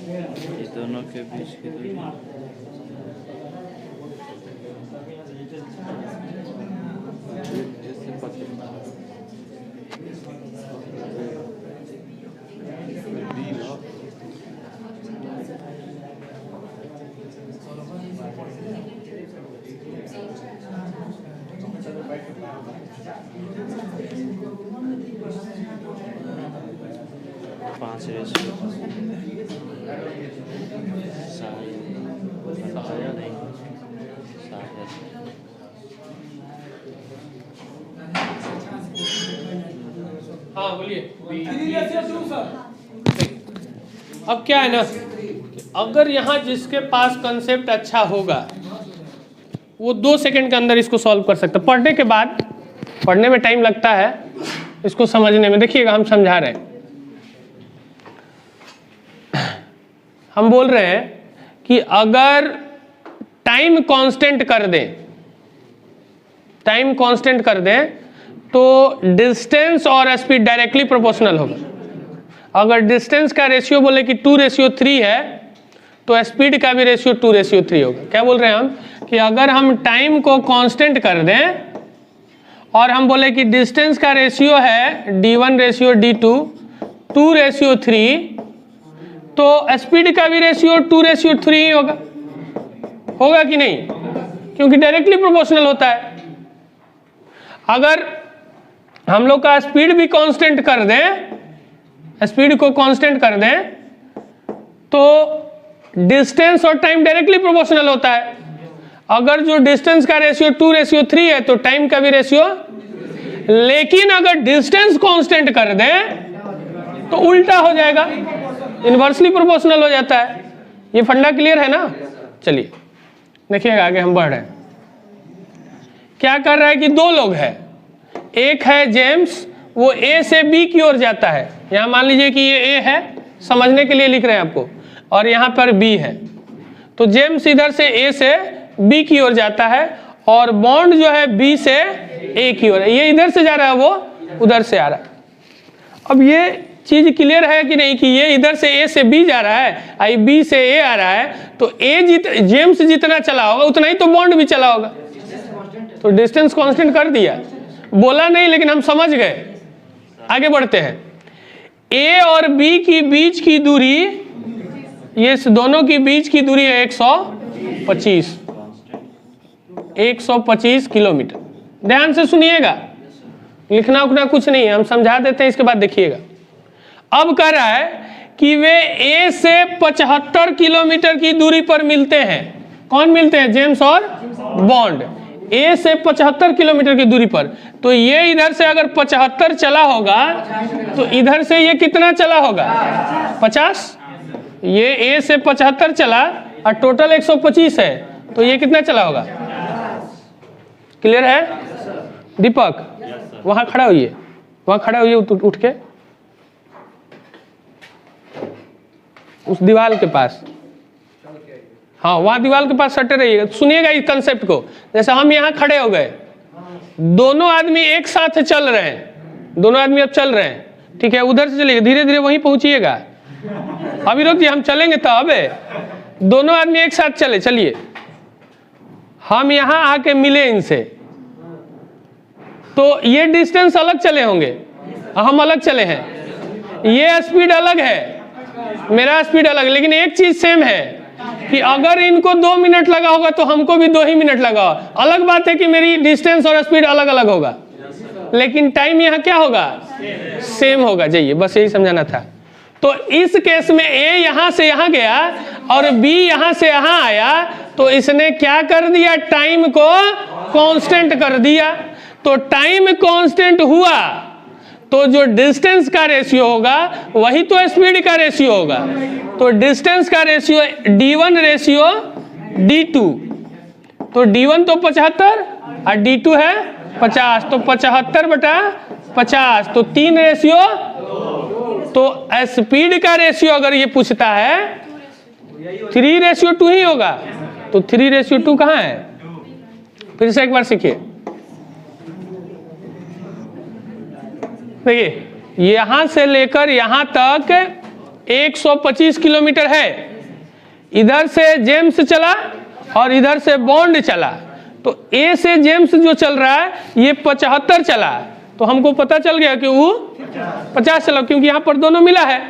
ये दोनों के बीच की दूरी 5:5 शायद नहीं, शायद हाँ बोलिए। अब क्या है ना, अगर यहाँ जिसके पास कंसेप्ट अच्छा होगा वो 2 सेकंड के अंदर इसको सॉल्व कर सकता है। पढ़ने के बाद, पढ़ने में टाइम लगता है, इसको समझने में। देखिएगा हम समझा रहे हैं, हम बोल रहे हैं कि अगर टाइम कांस्टेंट कर दें, टाइम कांस्टेंट कर दें तो डिस्टेंस और स्पीड डायरेक्टली प्रोपोर्शनल होगा। अगर डिस्टेंस का रेशियो बोले कि 2:3 है तो स्पीड का भी रेशियो 2:3 होगा। क्या बोल रहे हैं हम कि अगर हम टाइम को कांस्टेंट कर दें और हम बोले कि डिस्टेंस का रेशियो है d1:d2 2:3, तो स्पीड का भी रेशियो 2:3 ही होगा। होगा कि नहीं? क्योंकि डायरेक्टली प्रोपोर्शनल होता है। अगर हम लोग का स्पीड भी कांस्टेंट कर दें, स्पीड को कांस्टेंट कर दें, तो डिस्टेंस और टाइम डायरेक्टली प्रोपोर्शनल होता है। अगर जो डिस्टेंस का रेशियो 2:3 है तो टाइम का भी रेशियो, लेकिन अगर डिस्टेंस कांस्टेंट कर दें तो उल्टा हो जाएगा, इनवर्सली प्रोपोर्शनल हो जाता है। ये फंडा क्लियर है ना? चलिए देखिएगा, आगे हम बढ़ रहे हैं। क्या कर रहा है कि 2 लोग हैं, एक है जेम्स, वो ए से बी की ओर जाता है। यहाँ मान लीजिए कि ये ए है, समझने के लिए लिख रहे हैं आपको, और यहाँ पर बी है। तो जेम्स इधर से ए से बी की ओर जाता है और बॉन्ड जो है बी से ए की ओर है। ये इधर से जा रहा है, वो उधर से आ रहा है। अब ये चीज क्लियर है कि नहीं कि ये इधर से ए से बी जा रहा है, आई बी से ए आ रहा है, तो जेम्स जितना चला होगा उतना ही तो बॉन्ड भी चला होगा। तो डिस्टेंस कांस्टेंट कर दिया, बोला नहीं लेकिन हम समझ गए। आगे बढ़ते हैं। ए और बी की बीच की दूरी, ये दोनों की बीच की दूरी है 125 किलोमीटर। ध्यान से सुनिएगा, लिखना उखना कुछ नहीं है, हम समझा देते हैं, इसके बाद देखिएगा। अब कह रहा है कि वे ए से 75 किलोमीटर की दूरी पर मिलते हैं। कौन मिलते हैं? जेम्स और बॉन्ड। ए से 75 किलोमीटर की दूरी पर। तो ये इधर से अगर 75 चला होगा तो इधर से ये कितना चला होगा? 50। ये ए से 75 चला और टोटल 125 है, तो ये कितना चला होगा? क्लियर है? दीपक वहां खड़ा होइए, वहां खड़ा होइए, उठ के उस दीवार के पास। हाँ, वहां दीवार के पास सटे रहिएगा। सुनिएगा इस कंसेप्ट को। जैसे हम यहाँ खड़े हो गए, दोनों आदमी एक साथ चल रहे हैं, दोनों आदमी अब चल रहे हैं, ठीक है? उधर से चलिएगा, धीरे धीरे वहीं पहुंचिएगा। अभी रुकिए, हम चलेंगे तब। दोनों आदमी एक साथ चले, चलिए। हम यहाँ आके मिले इनसे, तो ये डिस्टेंस अलग चले होंगे, हम अलग चले हैं। ये स्पीड अलग है, मेरा स्पीड अलग, लेकिन एक चीज सेम है कि अगर इनको 2 मिनट लगा होगा तो हमको भी 2 ही मिनट लगा। अलग बात है कि मेरी डिस्टेंस और स्पीड अलग अलग होगा, लेकिन टाइम यहाँ क्या होगा? सेम होगा। जाइए, बस यही समझाना था। तो इस केस में ए यहाँ से यहाँ गया और बी यहाँ से यहाँ आया, तो इसने क्या कर दिया? टाइम को कांस्टेंट कर दिया। तो टाइम कांस्टेंट हुआ तो जो डिस्टेंस का रेशियो होगा वही तो स्पीड का रेशियो होगा। तो डिस्टेंस का रेशियो d1:d2, तो d1 तो 75 और d2 है 50, तो 75/50, तो 3 रेशियो। तो स्पीड का रेशियो अगर ये पूछता है 3:2 ही होगा। तो 3:2 कहाँ है? फिर से एक बार सीखिए। देखिए यहां से लेकर यहां तक 125 किलोमीटर है, इधर से जेम्स चला और इधर से बॉन्ड चला, तो ए से जेम्स जो चल रहा है ये 75 चला, तो हमको पता चल गया कि वो 50 चला, क्योंकि यहाँ पर दोनों मिला है।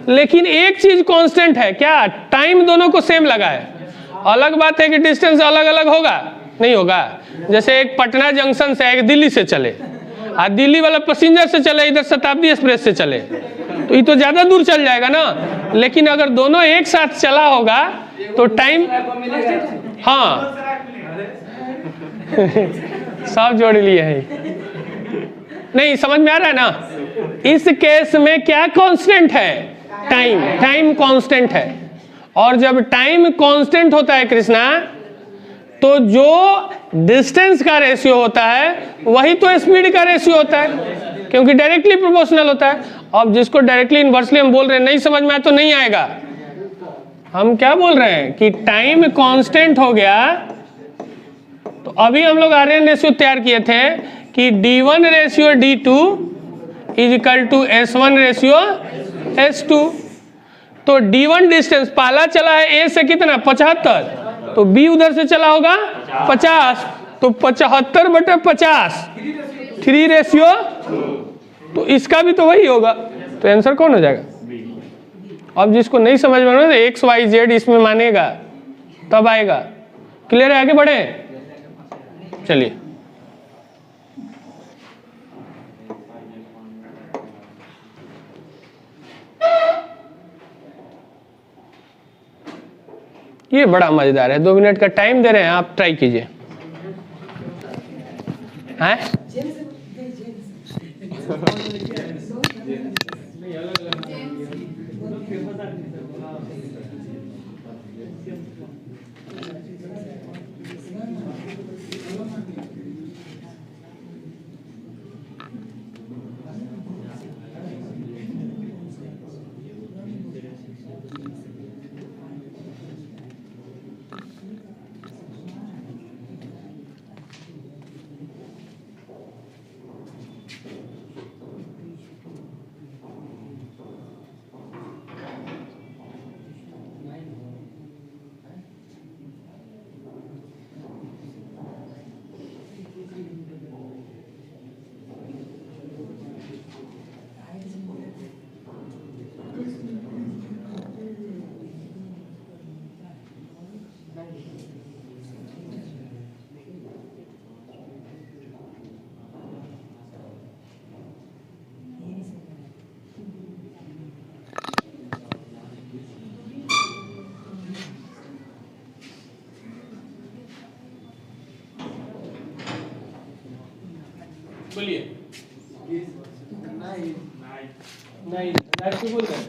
लेकिन एक चीज कांस्टेंट है, क्या? टाइम दोनों को सेम लगा है। अलग बात है कि डिस्टेंस अलग अलग होगा, नहीं होगा। जैसे एक पटना जंक्शन से एक दिल्ली से चले, और दिल्ली वाला पैसेंजर से चले, इधर शताब्दी एक्सप्रेस से चले, तो ये तो ज्यादा दूर चल जाएगा ना। लेकिन अगर दोनों एक साथ चला होगा तो टाइम, हाँ सब जोड़ लिए हैं। नहीं समझ में आ रहा है ना? इस केस में क्या कांस्टेंट है? टाइम, टाइम कांस्टेंट है। और जब टाइम कांस्टेंट होता है कृष्णा, तो जो डिस्टेंस का रेशियो होता है वही तो स्पीड का रेशियो होता है, क्योंकि डायरेक्टली प्रोपोर्शनल होता है। अब जिसको डायरेक्टली इनवर्सली हम बोल रहे हैं, नहीं समझ में आया तो नहीं आएगा। हम क्या बोल रहे हैं कि टाइम कांस्टेंट हो गया, तो अभी हम लोग आरएन रेशियो तैयार किए थे कि D1 ratio D2 is equal to S1 ratio S2। तो D1 डिस्टेंस पहला चला है A से कितना? 75, तो B उधर से चला होगा 50, तो 75/50 3 रेशियो, तो इसका भी तो वही होगा, तो आंसर कौन हो जाएगा? अब जिसको नहीं समझ में आना X Y Z इसमें मानेगा तब आएगा। क्लियर है? आगे बढ़े, चलिए। ये बड़ा मजेदार है, 2 मिनट का टाइम दे रहे हैं, आप ट्राई कीजिए। हैं? बोलिए। नहीं क्यों बोल रहे हैं?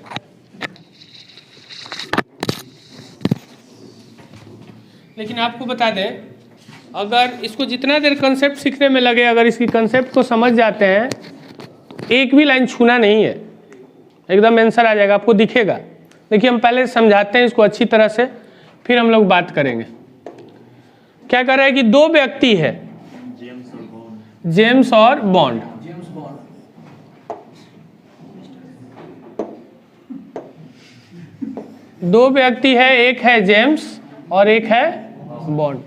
लेकिन आपको बता दें, अगर इसको जितना देर कंसेप्ट सीखने में लगे, अगर इसकी कंसेप्ट को समझ जाते हैं, एक भी लाइन छूना नहीं है, एकदम आंसर आ जाएगा, आपको दिखेगा। देखिए हम पहले समझाते हैं इसको अच्छी तरह से, फिर हम लोग बात करेंगे। क्या कर रहा है कि 2 व्यक्ति है, जेम्स और बॉन्ड। दो व्यक्ति है, एक है जेम्स और एक है बॉन्ड।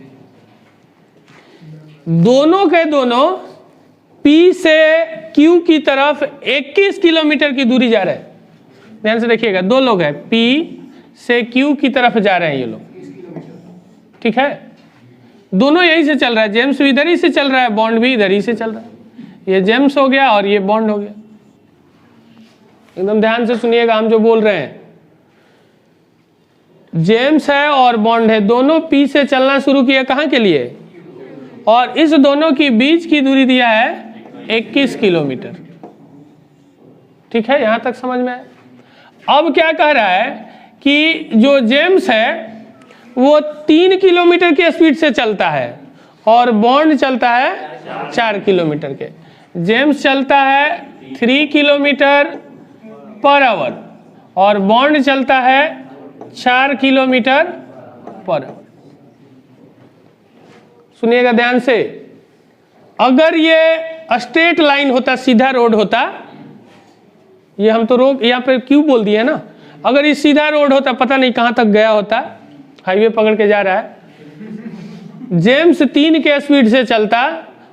दोनों के दोनों P से Q की तरफ 21 किलोमीटर की दूरी जा रहे हैं। ध्यान से देखिएगा, 2 लोग हैं, P से Q की तरफ जा रहे हैं ये लोग, ठीक है। दोनों यहीं से चल रहा है, जेम्स भी इधर ही से चल रहा है, बॉन्ड भी इधर ही से चल रहा है। ये जेम्स हो गया और ये बॉन्ड हो गया। एकदम ध्यान से सुनिएगा हम जो बोल रहे हैं। जेम्स है और बॉन्ड है, दोनों P से चलना शुरू किया कहाँ के लिए, और इस दोनों की बीच की दूरी दिया है 21 किलोमीटर, ठीक है। यहां तक समझ में आया। अब क्या कह रहा है कि जो जेम्स है वो 3 किलोमीटर के स्पीड से चलता है और बॉन्ड चलता है 4 किलोमीटर के। जेम्स चलता है 3 किलोमीटर पर आवर और बॉन्ड चलता है 4 किलोमीटर पर आवर। सुनिएगा ध्यान से, अगर ये स्ट्रेट लाइन होता, सीधा रोड होता, ये हम तो रोक यहाँ पे क्यों बोल दिए ना, अगर ये सीधा रोड होता पता नहीं कहाँ तक गया होता, हाईवे पकड़ के जा रहा है, जेम्स 3 के स्पीड से चलता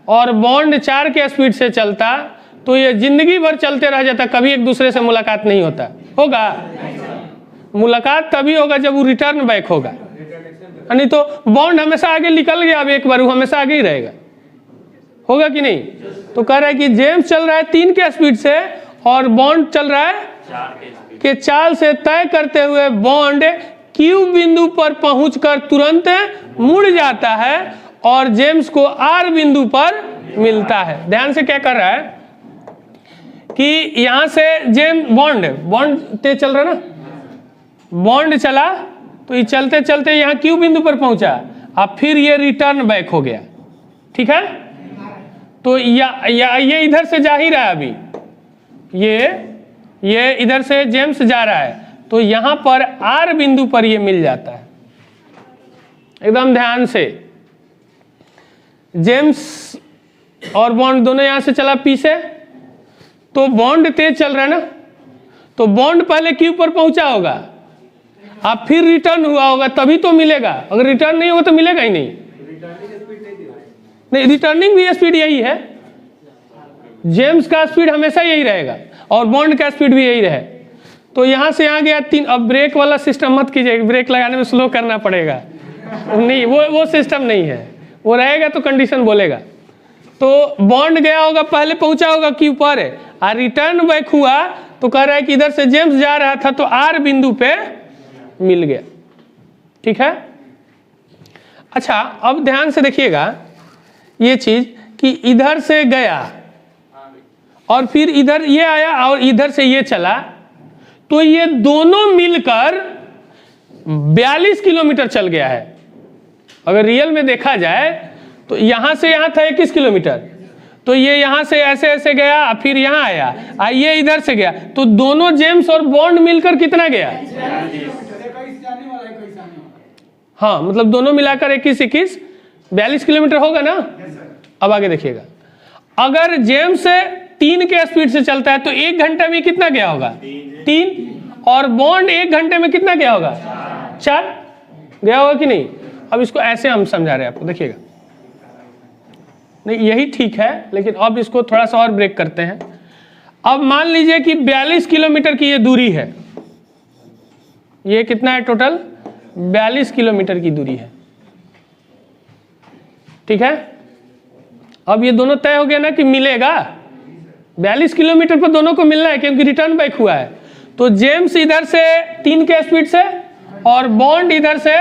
और बॉन्ड 4 के स्पीड से चलता तो ये जिंदगी भर चलते रह जाता, कभी एक दूसरे से मुलाकात नहीं होता। होगा मुलाकात तभी होगा जब वो रिटर्न बैक होगा, नहीं तो बॉन्ड हमेशा आगे निकल गया, अब एक बार वो हमेशा आगे ही रहेगा। होगा कि नहीं? तो कह रहा है कि जेम्स चल रहा है 3 के स्पीड से और बॉन्ड चल रहा है 4 से तय करते हुए बॉन्ड क्यू बिंदु पर पहुंचकर तुरंत मुड़ जाता है और जेम्स को आर बिंदु पर मिलता है। ध्यान से क्या कर रहा है कि यहां से जेम्स बॉन्ड तेज चल रहा ना, बॉन्ड चला तो ये चलते चलते यहाँ क्यू बिंदु पर पहुंचा, अब फिर ये रिटर्न बैक हो गया। ठीक है, तो ये इधर से जा ही रहा है, अभी ये इधर से जेम्स जा रहा है तो यहां पर आर बिंदु पर ये मिल जाता है। एकदम ध्यान से, जेम्स और बॉन्ड दोनों यहां से चला पी से, तो बॉन्ड तेज चल रहा है ना, तो बॉन्ड पहले क्यू पर पहुंचा होगा, अब फिर रिटर्न हुआ होगा तभी तो मिलेगा, अगर रिटर्न नहीं होगा तो मिलेगा ही नहीं। नहीं, रिटर्निंग भी स्पीड यही है, जेम्स का स्पीड हमेशा यही रहेगा और बॉन्ड का स्पीड भी यही रहे। तो यहां से यहां गया 3, अब ब्रेक वाला सिस्टम मत कीजिए, ब्रेक लगाने में स्लो करना पड़ेगा, नहीं वो सिस्टम नहीं है, वो रहेगा तो कंडीशन बोलेगा। तो बॉन्ड गया होगा, पहले पहुंचा होगा क्यू पर, और रिटर्न बैक हुआ तो कह रहा है कि इधर से जेम्स जा रहा था तो आर बिंदु पे मिल गया। ठीक है, अच्छा अब ध्यान से देखिएगा ये चीज कि इधर से गया और फिर इधर ये आया और इधर से ये चला, तो ये दोनों मिलकर 42 किलोमीटर चल गया है। अगर रियल में देखा जाए तो यहां से यहां था 21 किलोमीटर, तो ये यहां से ऐसे ऐसे गया फिर यहां आया, ये इधर से गया, तो दोनों जेम्स और बॉन्ड मिलकर कितना गया? हाँ, मतलब दोनों मिलाकर 21 42 किलोमीटर होगा ना। अब आगे देखिएगा, अगर जेम्स 3 के स्पीड से चलता है तो 1 घंटे में कितना गया होगा? 3, और बॉन्ड 1 घंटे में कितना गया होगा? 4 गया होगा कि नहीं? अब इसको ऐसे हम समझा रहे हैं आपको, देखिएगा, नहीं यही ठीक है, लेकिन अब इसको थोड़ा सा और ब्रेक करते हैं। अब मान लीजिए कि 42 किलोमीटर की ये दूरी है, ये कितना है टोटल? 42 किलोमीटर की दूरी है। ठीक है, अब ये दोनों तय हो गया ना कि मिलेगा, 42 किलोमीटर पर दोनों को मिलना है क्योंकि रिटर्न बैक हुआ है। तो जेम्स इधर से 3 के स्पीड से और बॉन्ड इधर से,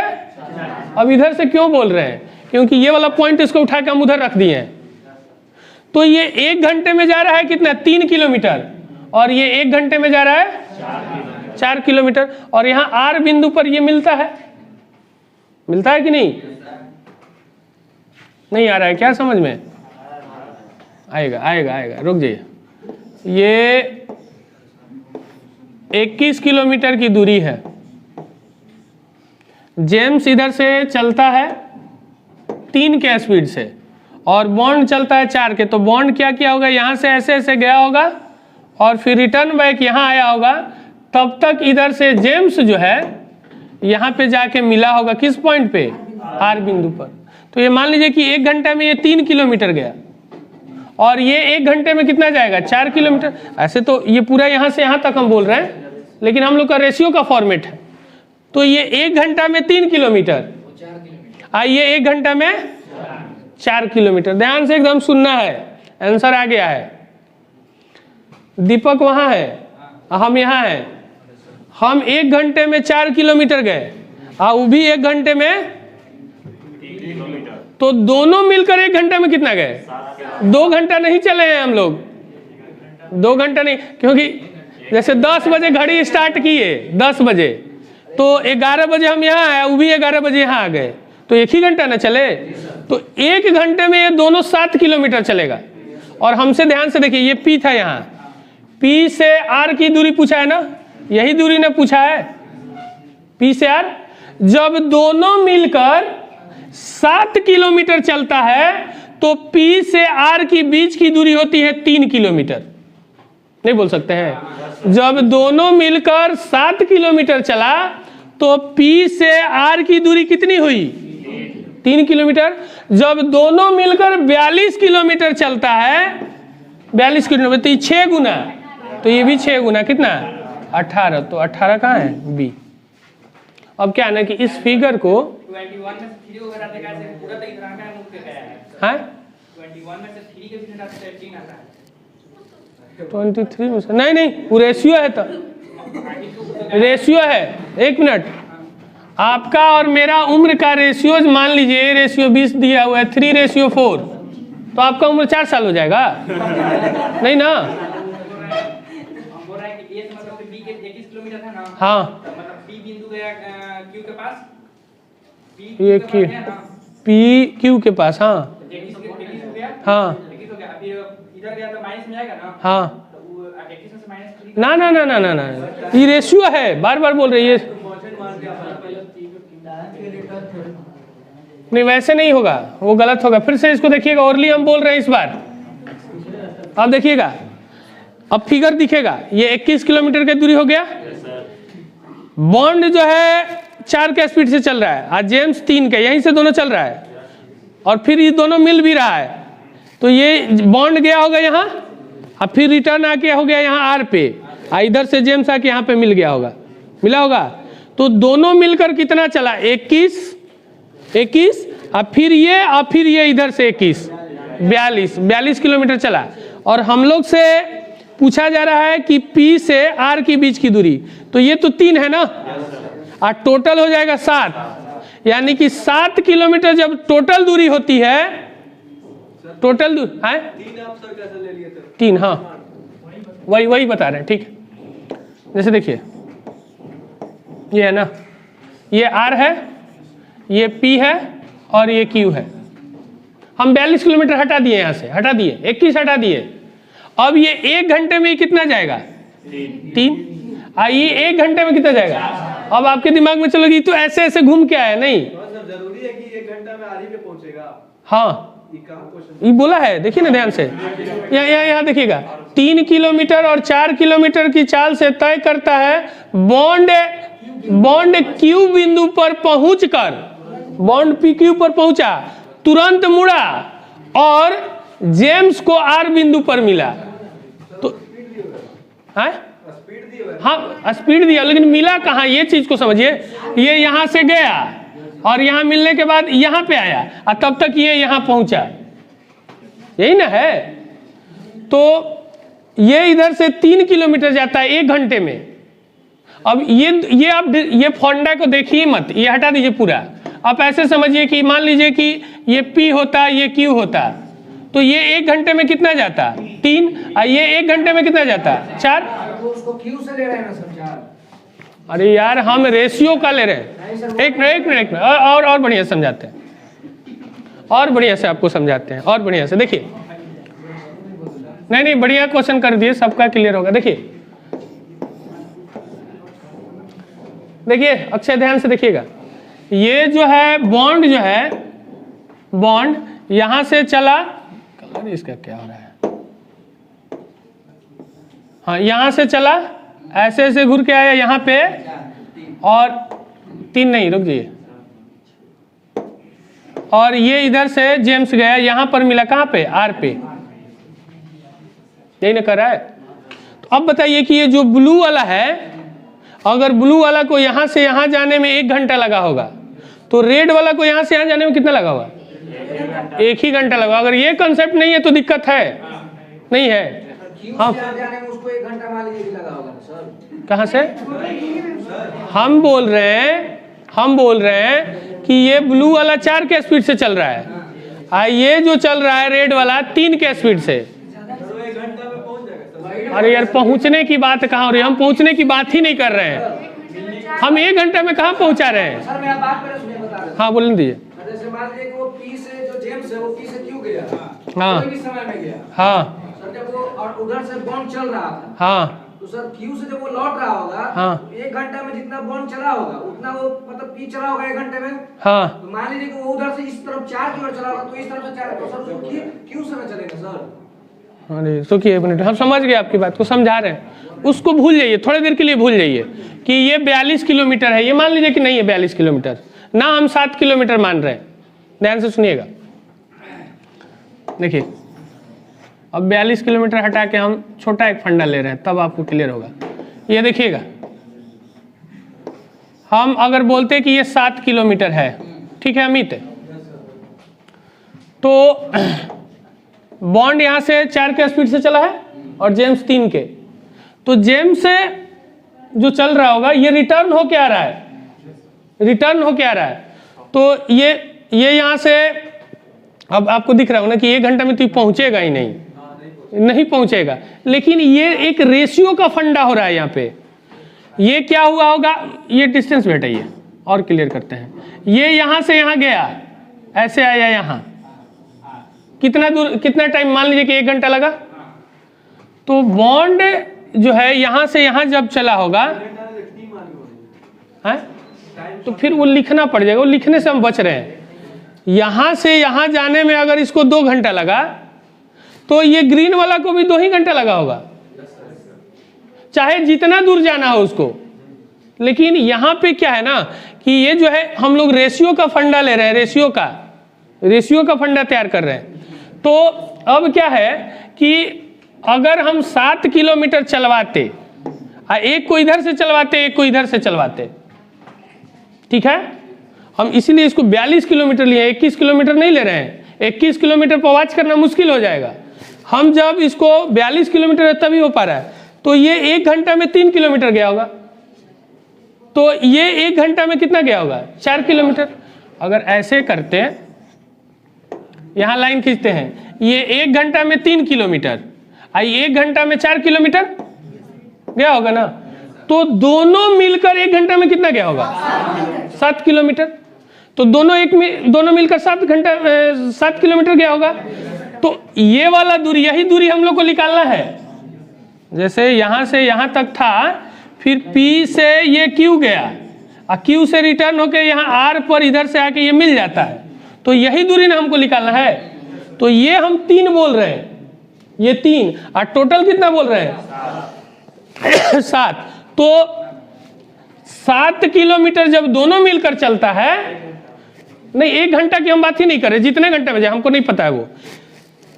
अब इधर से क्यों बोल रहे हैं? क्योंकि ये वाला पॉइंट इसको उठा के हम उधर रख दिए हैं। तो ये 1 घंटे में जा रहा है कितना? 3 किलोमीटर, और ये 1 घंटे में जा रहा है 4 किलोमीटर, और यहाँ आर बिंदु पर ये मिलता है कि नहीं? नहीं आ रहा है क्या समझ में? आएगा, रुक जाइए। ये 21 किलोमीटर की दूरी है, जेम्स इधर से चलता है 3 के स्पीड से और बॉन्ड चलता है 4 के, तो बॉन्ड क्या किया होगा? यहाँ से ऐसे ऐसे गया होगा और फिर रिटर्न बैक यहाँ आया होगा, तब तक इधर से जेम्स जो है यहाँ पे जाके मिला होगा किस पॉइंट पे? आर बिंदु पर। तो ये मान लीजिए कि 1 घंटे में ये 3 किलोमीटर गया और ये 1 घंटे में कितना जाएगा? 4 किलोमीटर। ऐसे तो ये पूरा यहाँ से यहाँ तक हम बोल रहे हैं, लेकिन हम लोग का रेशियो का फॉर्मेट है। तो ये 1 घंटा में 3 किलोमीटर, ये 1 घंटा में 4 किलोमीटर। ध्यान से एकदम सुनना है, आंसर आ गया है। दीपक वहां है, हम यहाँ हैं। हम 1 घंटे में 4 किलोमीटर गए, वो भी 1 घंटे में, तो दोनों मिलकर 1 घंटे में कितना गए? 2 घंटा नहीं चले हैं हम लोग, 2 घंटा नहीं, क्योंकि जैसे 10 बजे घड़ी स्टार्ट किए 10 बजे, तो 11 बजे हम यहाँ आए, वो भी 11 बजे यहाँ आ गए, तो 1 ही घंटा ना चले। तो 1 घंटे में ये दोनों 7 किलोमीटर चलेगा। और हमसे ध्यान से देखिए, ये पी था, यहाँ पी से आर की दूरी पूछा है ना, यही दूरी ने पूछा है, पी से आर। जब दोनों मिलकर 7 किलोमीटर चलता है तो पी से आर की बीच की दूरी होती है 3 किलोमीटर। नहीं बोल सकते हैं? जब दोनों मिलकर 7 किलोमीटर चला तो P से R की दूरी कितनी हुई? 3 किलोमीटर। जब दोनों मिलकर 42 किलोमीटर चलता है, 42 किलोमीटर तो 6 गुना, तो ये भी 6 गुना, कितना? 18। तो 18 कहाँ है? बी। अब क्या है ना कि इस फिगर को 21 में से 3 को घटाते कैसे पूरा तो इतना का मुक्त गया है। हाँ 21 में से 3 के भी घटाते 18 आता है। 23 में से नहीं, वो रेशियो है, तो रेशियो है। 1 मिनट, आपका और मेरा उम्र का रेशियो मान लीजिए, ये रेशियो 20 दिया हुआ है, 3:4, तो आपका उम्र 4 साल हो जाएगा? नहीं ना। हम बोल रहे हैं कि A से मतलब B के 21 किलोमीटर था ना। हाँ, तो मतलब P बिंदु गया Q के पास। ये Q, P Q के पास, हाँ 21 हो गया। हाँ 21 हो गया। अभी इधर गया तो माइनस में जाएगा ना। हाँ। तो वो 21 में से -3 ना ना ना ना ना ना, ये रेशियो है, बार बार बोल रही है। नहीं, वैसे नहीं होगा, वो गलत होगा। फिर से इसको देखिएगा, ओरली हम बोल रहे हैं इस बार। अब देखिएगा, अब फिगर दिखेगा, ये 21 किलोमीटर की दूरी हो गया। बॉन्ड जो है 4 के स्पीड से चल रहा है, आज जेम्स 3 के, यहीं से दोनों चल रहा है, और फिर ये दोनों मिल भी रहा है। तो ये बॉन्ड गया होगा यहाँ, अब फिर रिटर्न आके हो गया यहाँ आर पे, इधर से जेम्स आके यहाँ पे मिल गया होगा, मिला होगा। तो दोनों मिलकर कितना चला? 21, अब फिर ये इधर से 21, 42 किलोमीटर चला। और हम लोग से पूछा जा रहा है कि P से R के बीच की दूरी, तो ये तो 3 है ना, और टोटल हो जाएगा 7, यानी कि 7 किलोमीटर जब टोटल दूरी होती है, टोटल दूरी है 3, हाँ वही बता रहे हैं, ठीक है। जैसे देखिए, ये है ना, ये R है, ये P है, और ये Q है। हम 42 किलोमीटर हटा दिए, यहाँ से हटा दिए, 21 हटा दिए। अब ये 1 घंटे में कितना जाएगा? 3। ये 1 घंटे में कितना जाएगा? अब आपके दिमाग में चलोगी तो ऐसे ऐसे घूम के आया, नहीं जरूरी है कि 1 घंटा में आरी पे पहुंचेगा। हाँ, ये बोला है, देखिए ना ध्यान से, यहाँ देखिएगा, 3 किलोमीटर और 4 किलोमीटर की चाल से तय करता है बॉन्ड Q बिंदु पर पहुंचकर, बॉन्ड PQ पर पहुंचा, तुरंत मुड़ा और जेम्स को R बिंदु पर मिला। तो हाँ स्पीड दिया, लेकिन मिला कहाँ, ये चीज को समझिए। ये यहाँ से गया और यहाँ मिलने के बाद यहाँ पे आया, और तब तक ये यहाँ पहुंचा, यही ना है। तो ये इधर से 3 किलोमीटर जाता है 1 घंटे में। अब ये आप ये फॉन्डा को देखिए मत, ये हटा दीजिए पूरा। आप ऐसे समझिए कि मान लीजिए कि ये P होता, ये Q होता, तो ये 1 घंटे में कितना जाता? 3, और ये 1 घंटे में कितना जाता? 4। उसको क्यू से ले रहे हैं ना सर, 4। अरे यार, हम रेशियो का ले रहे हैं। एक मिनट और बढ़िया समझाते हैं, और बढ़िया से आपको समझाते हैं, और बढ़िया से देखिए। नहीं बढ़िया क्वेश्चन कर दिए, सबका क्लियर होगा। देखिए अक्षय ध्यान से देखिएगा, ये जो है बॉन्ड, जो है बॉन्ड यहां से चला, कलर इसका क्या हो रहा है, हाँ यहां से चला, ऐसे ऐसे घूर के आया यहाँ पे, और 3 नहीं, रुक जाइए, और ये इधर से जेम्स गया, यहां पर मिला कहां पे? आर पे, यही ना कर रहा है। तो अब बताइए कि ये जो ब्लू वाला है, अगर ब्लू वाला को यहां से यहां जाने में 1 घंटा लगा होगा, तो रेड वाला को यहां से यहां जाने में कितना लगा होगा? 1 ही घंटा लगा। अगर ये कंसेप्ट नहीं है तो दिक्कत है, नहीं है। हाँ, जाने में उसको 1 घंटा मान लीजिए लगा होगा सर। कहाँ से? हम बोल रहे हैं कि ये ब्लू वाला 4 के स्पीड से चल रहा है, ये जो चल रहा है रेड वाला 3 के स्पीड से। अरे यार, पहुंचने की बात कहाँ हो रही है? हम पहुंचने की बात ही नहीं कर रहे हैं, हम 1 घंटे में कहाँ पहुंचा रहे हैं? सर मेरा बात पहले सुनिए, बता रहे हैं। हाँ बोलने दीजिए। जैसे मान लीजिए कि वो P से जो जेम्स है, वो P से क्यों गया? हाँ। कोई भी समय में गया। हाँ सर जब वो और उधर से बॉन्ड चल रहा था, हाँ, तो सर Q से जब वो लौट रहा होगा, हाँ। 1 घंटा में जितना बॉन्ड चला होगा उतना वो मतलब P चला होगा 1 घंटे में। हाँ, तो मान लीजिए कि वो उधर से इस तरफ 4 की ओर चला होगा, तो इस तरफ से 4, तो सर उसको Q से ना चलेगा सर। अरे सुखिए एक मिनट, हम समझ गए आपकी बात को, समझा रहे हैं। उसको भूल जाइए, थोड़ी देर के लिए भूल जाइए कि ये 42 किलोमीटर है। ये मान लीजिए कि नहीं है 42 किलोमीटर ना, हम 7 किलोमीटर मान रहे हैं। ध्यान से सुनिएगा, देखिए अब 42 किलोमीटर हटा के हम छोटा एक फंडा ले रहे हैं, तब आपको क्लियर होगा। ये देखिएगा, हम अगर बोलते हैं कि ये 7 किलोमीटर है, ठीक है अमित, तो बॉन्ड यहां से 4 के स्पीड से चला है और जेम्स 3 के, तो जेम्स से जो चल रहा होगा ये रिटर्न हो के आ रहा है, रिटर्न हो के आ रहा है। तो ये यहां से, अब आपको दिख रहा होगा ना कि 1 घंटा में तो पहुंचेगा ही नहीं, नहीं पहुंचेगा, लेकिन ये एक रेशियो का फंडा हो रहा है। यहाँ पे ये क्या हुआ होगा, ये डिस्टेंस बेटाइए और क्लियर करते हैं। ये यहां से यहां गया, ऐसे आया यहां, कितना दूर, कितना टाइम, मान लीजिए कि 1 घंटा लगा। तो बॉन्ड जो है यहां से यहां जब चला होगा है, तो फिर वो लिखना पड़ जाएगा, वो लिखने से हम बच रहे हैं। यहां से यहां जाने में अगर इसको 2 घंटा लगा, तो ये ग्रीन वाला को भी 2 ही घंटा लगा होगा, चाहे जितना दूर जाना हो उसको। लेकिन यहां पे क्या है ना कि ये जो है हम लोग रेशियो का फंडा ले रहे हैं, रेशियो का फंडा तैयार कर रहे हैं। तो अब क्या है कि अगर हम 7 किलोमीटर चलवाते, एक को इधर से चलवाते, एक को इधर से चलवाते, ठीक है, हम इसीलिए इसको 42 किलोमीटर लिए, 21 किलोमीटर नहीं ले रहे हैं। 21 किलोमीटर पर वॉच करना मुश्किल हो जाएगा। हम जब इसको 42 किलोमीटर तभी हो पा रहा है, तो ये 1 घंटा में 3 किलोमीटर गया होगा, तो ये 1 घंटा में कितना गया होगा, 4 किलोमीटर। अगर ऐसे करते हैं, यहां लाइन खींचते हैं, ये 1 घंटा में 3 किलोमीटर, 1 घंटा में 4 किलोमीटर गया होगा ना, तो दोनों मिलकर 1 घंटा में कितना गया होगा, 7 किलोमीटर। तो दोनों मिलकर 7 किलोमीटर गया होगा। तो ये वाला दूरी, यही दूरी हम लोग को निकालना है। जैसे यहां से यहां तक था, फिर P से ये Q गया, और Q से रिटर्न होके यहाँ R पर इधर से आके ये मिल जाता है, तो यही दूरी ना हमको निकालना है। तो ये हम 3 बोल रहे हैं, ये 3, और टोटल कितना बोल रहे हैं 7। तो 7 किलोमीटर जब दोनों मिलकर चलता है, नहीं 1 घंटा की हम बात ही नहीं कर रहे, जितने घंटे में जाए हमको नहीं पता है वो,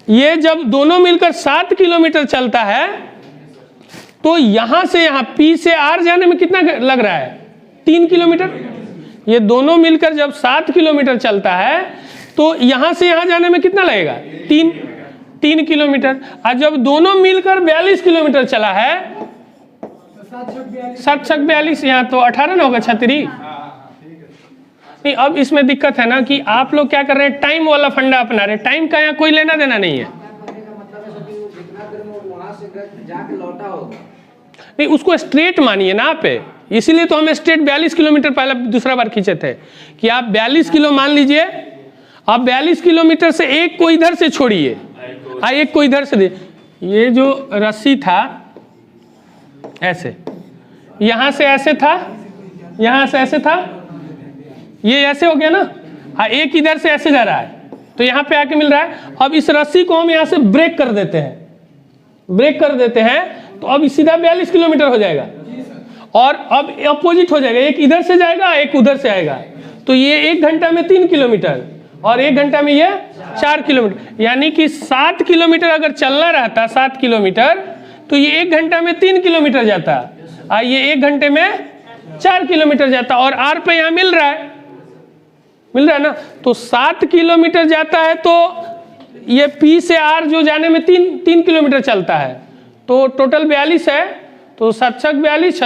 ये जब दोनों मिलकर 7 किलोमीटर चलता है, तो यहां से यहां P से R जाने में कितना लग रहा है, 3 किलोमीटर। ये दोनों मिलकर जब 7 किलोमीटर चलता है, तो यहां से यहां जाने में कितना लगेगा, 3 किलोमीटर। और जब दोनों मिलकर 42 किलोमीटर चला है, 7 छक 42, यहाँ तो 18 ना होगा, 36। नहीं, अब इसमें दिक्कत है ना कि आप लोग क्या कर रहे हैं, टाइम वाला फंडा अपना रहे हैं। टाइम का यहाँ कोई लेना देना नहीं है। नहीं, उसको स्ट्रेट मानिए ना आप, इसीलिए तो हम स्ट्रेट 42 किलोमीटर पहले दूसरा बार खींचे थे कि आप 42 किलो मान लीजिए। आप 42 किलोमीटर से एक को इधर से छोड़िए, एक को इधर से दे। ये जो रस्सी था ऐसे, यहां से ऐसे था, यहां से ऐसे था, ये ऐसे हो गया ना, एक इधर से ऐसे जा रहा है, तो यहां पे आके मिल रहा है। अब इस रस्सी को हम यहां से ब्रेक कर देते हैं, तो अब सीधा 42 किलोमीटर हो जाएगा, और अब अपोजिट हो जाएगा, एक इधर से जाएगा, एक उधर से आएगा। तो ये 1 घंटा में 3 किलोमीटर और 1 घंटा में ये 4 किलोमीटर, यानी कि 7 किलोमीटर अगर चलना रहता, 7 किलोमीटर, तो ये 1 घंटा में 3 किलोमीटर जाता, और ये 1 घंटे में 4 किलोमीटर जाता, और R पे यहाँ मिल रहा है ना। तो 7 किलोमीटर जाता है, तो ये P से R जो जाने में 3 किलोमीटर चलता है, तो टोटल 42 है, तो 7 छक 42,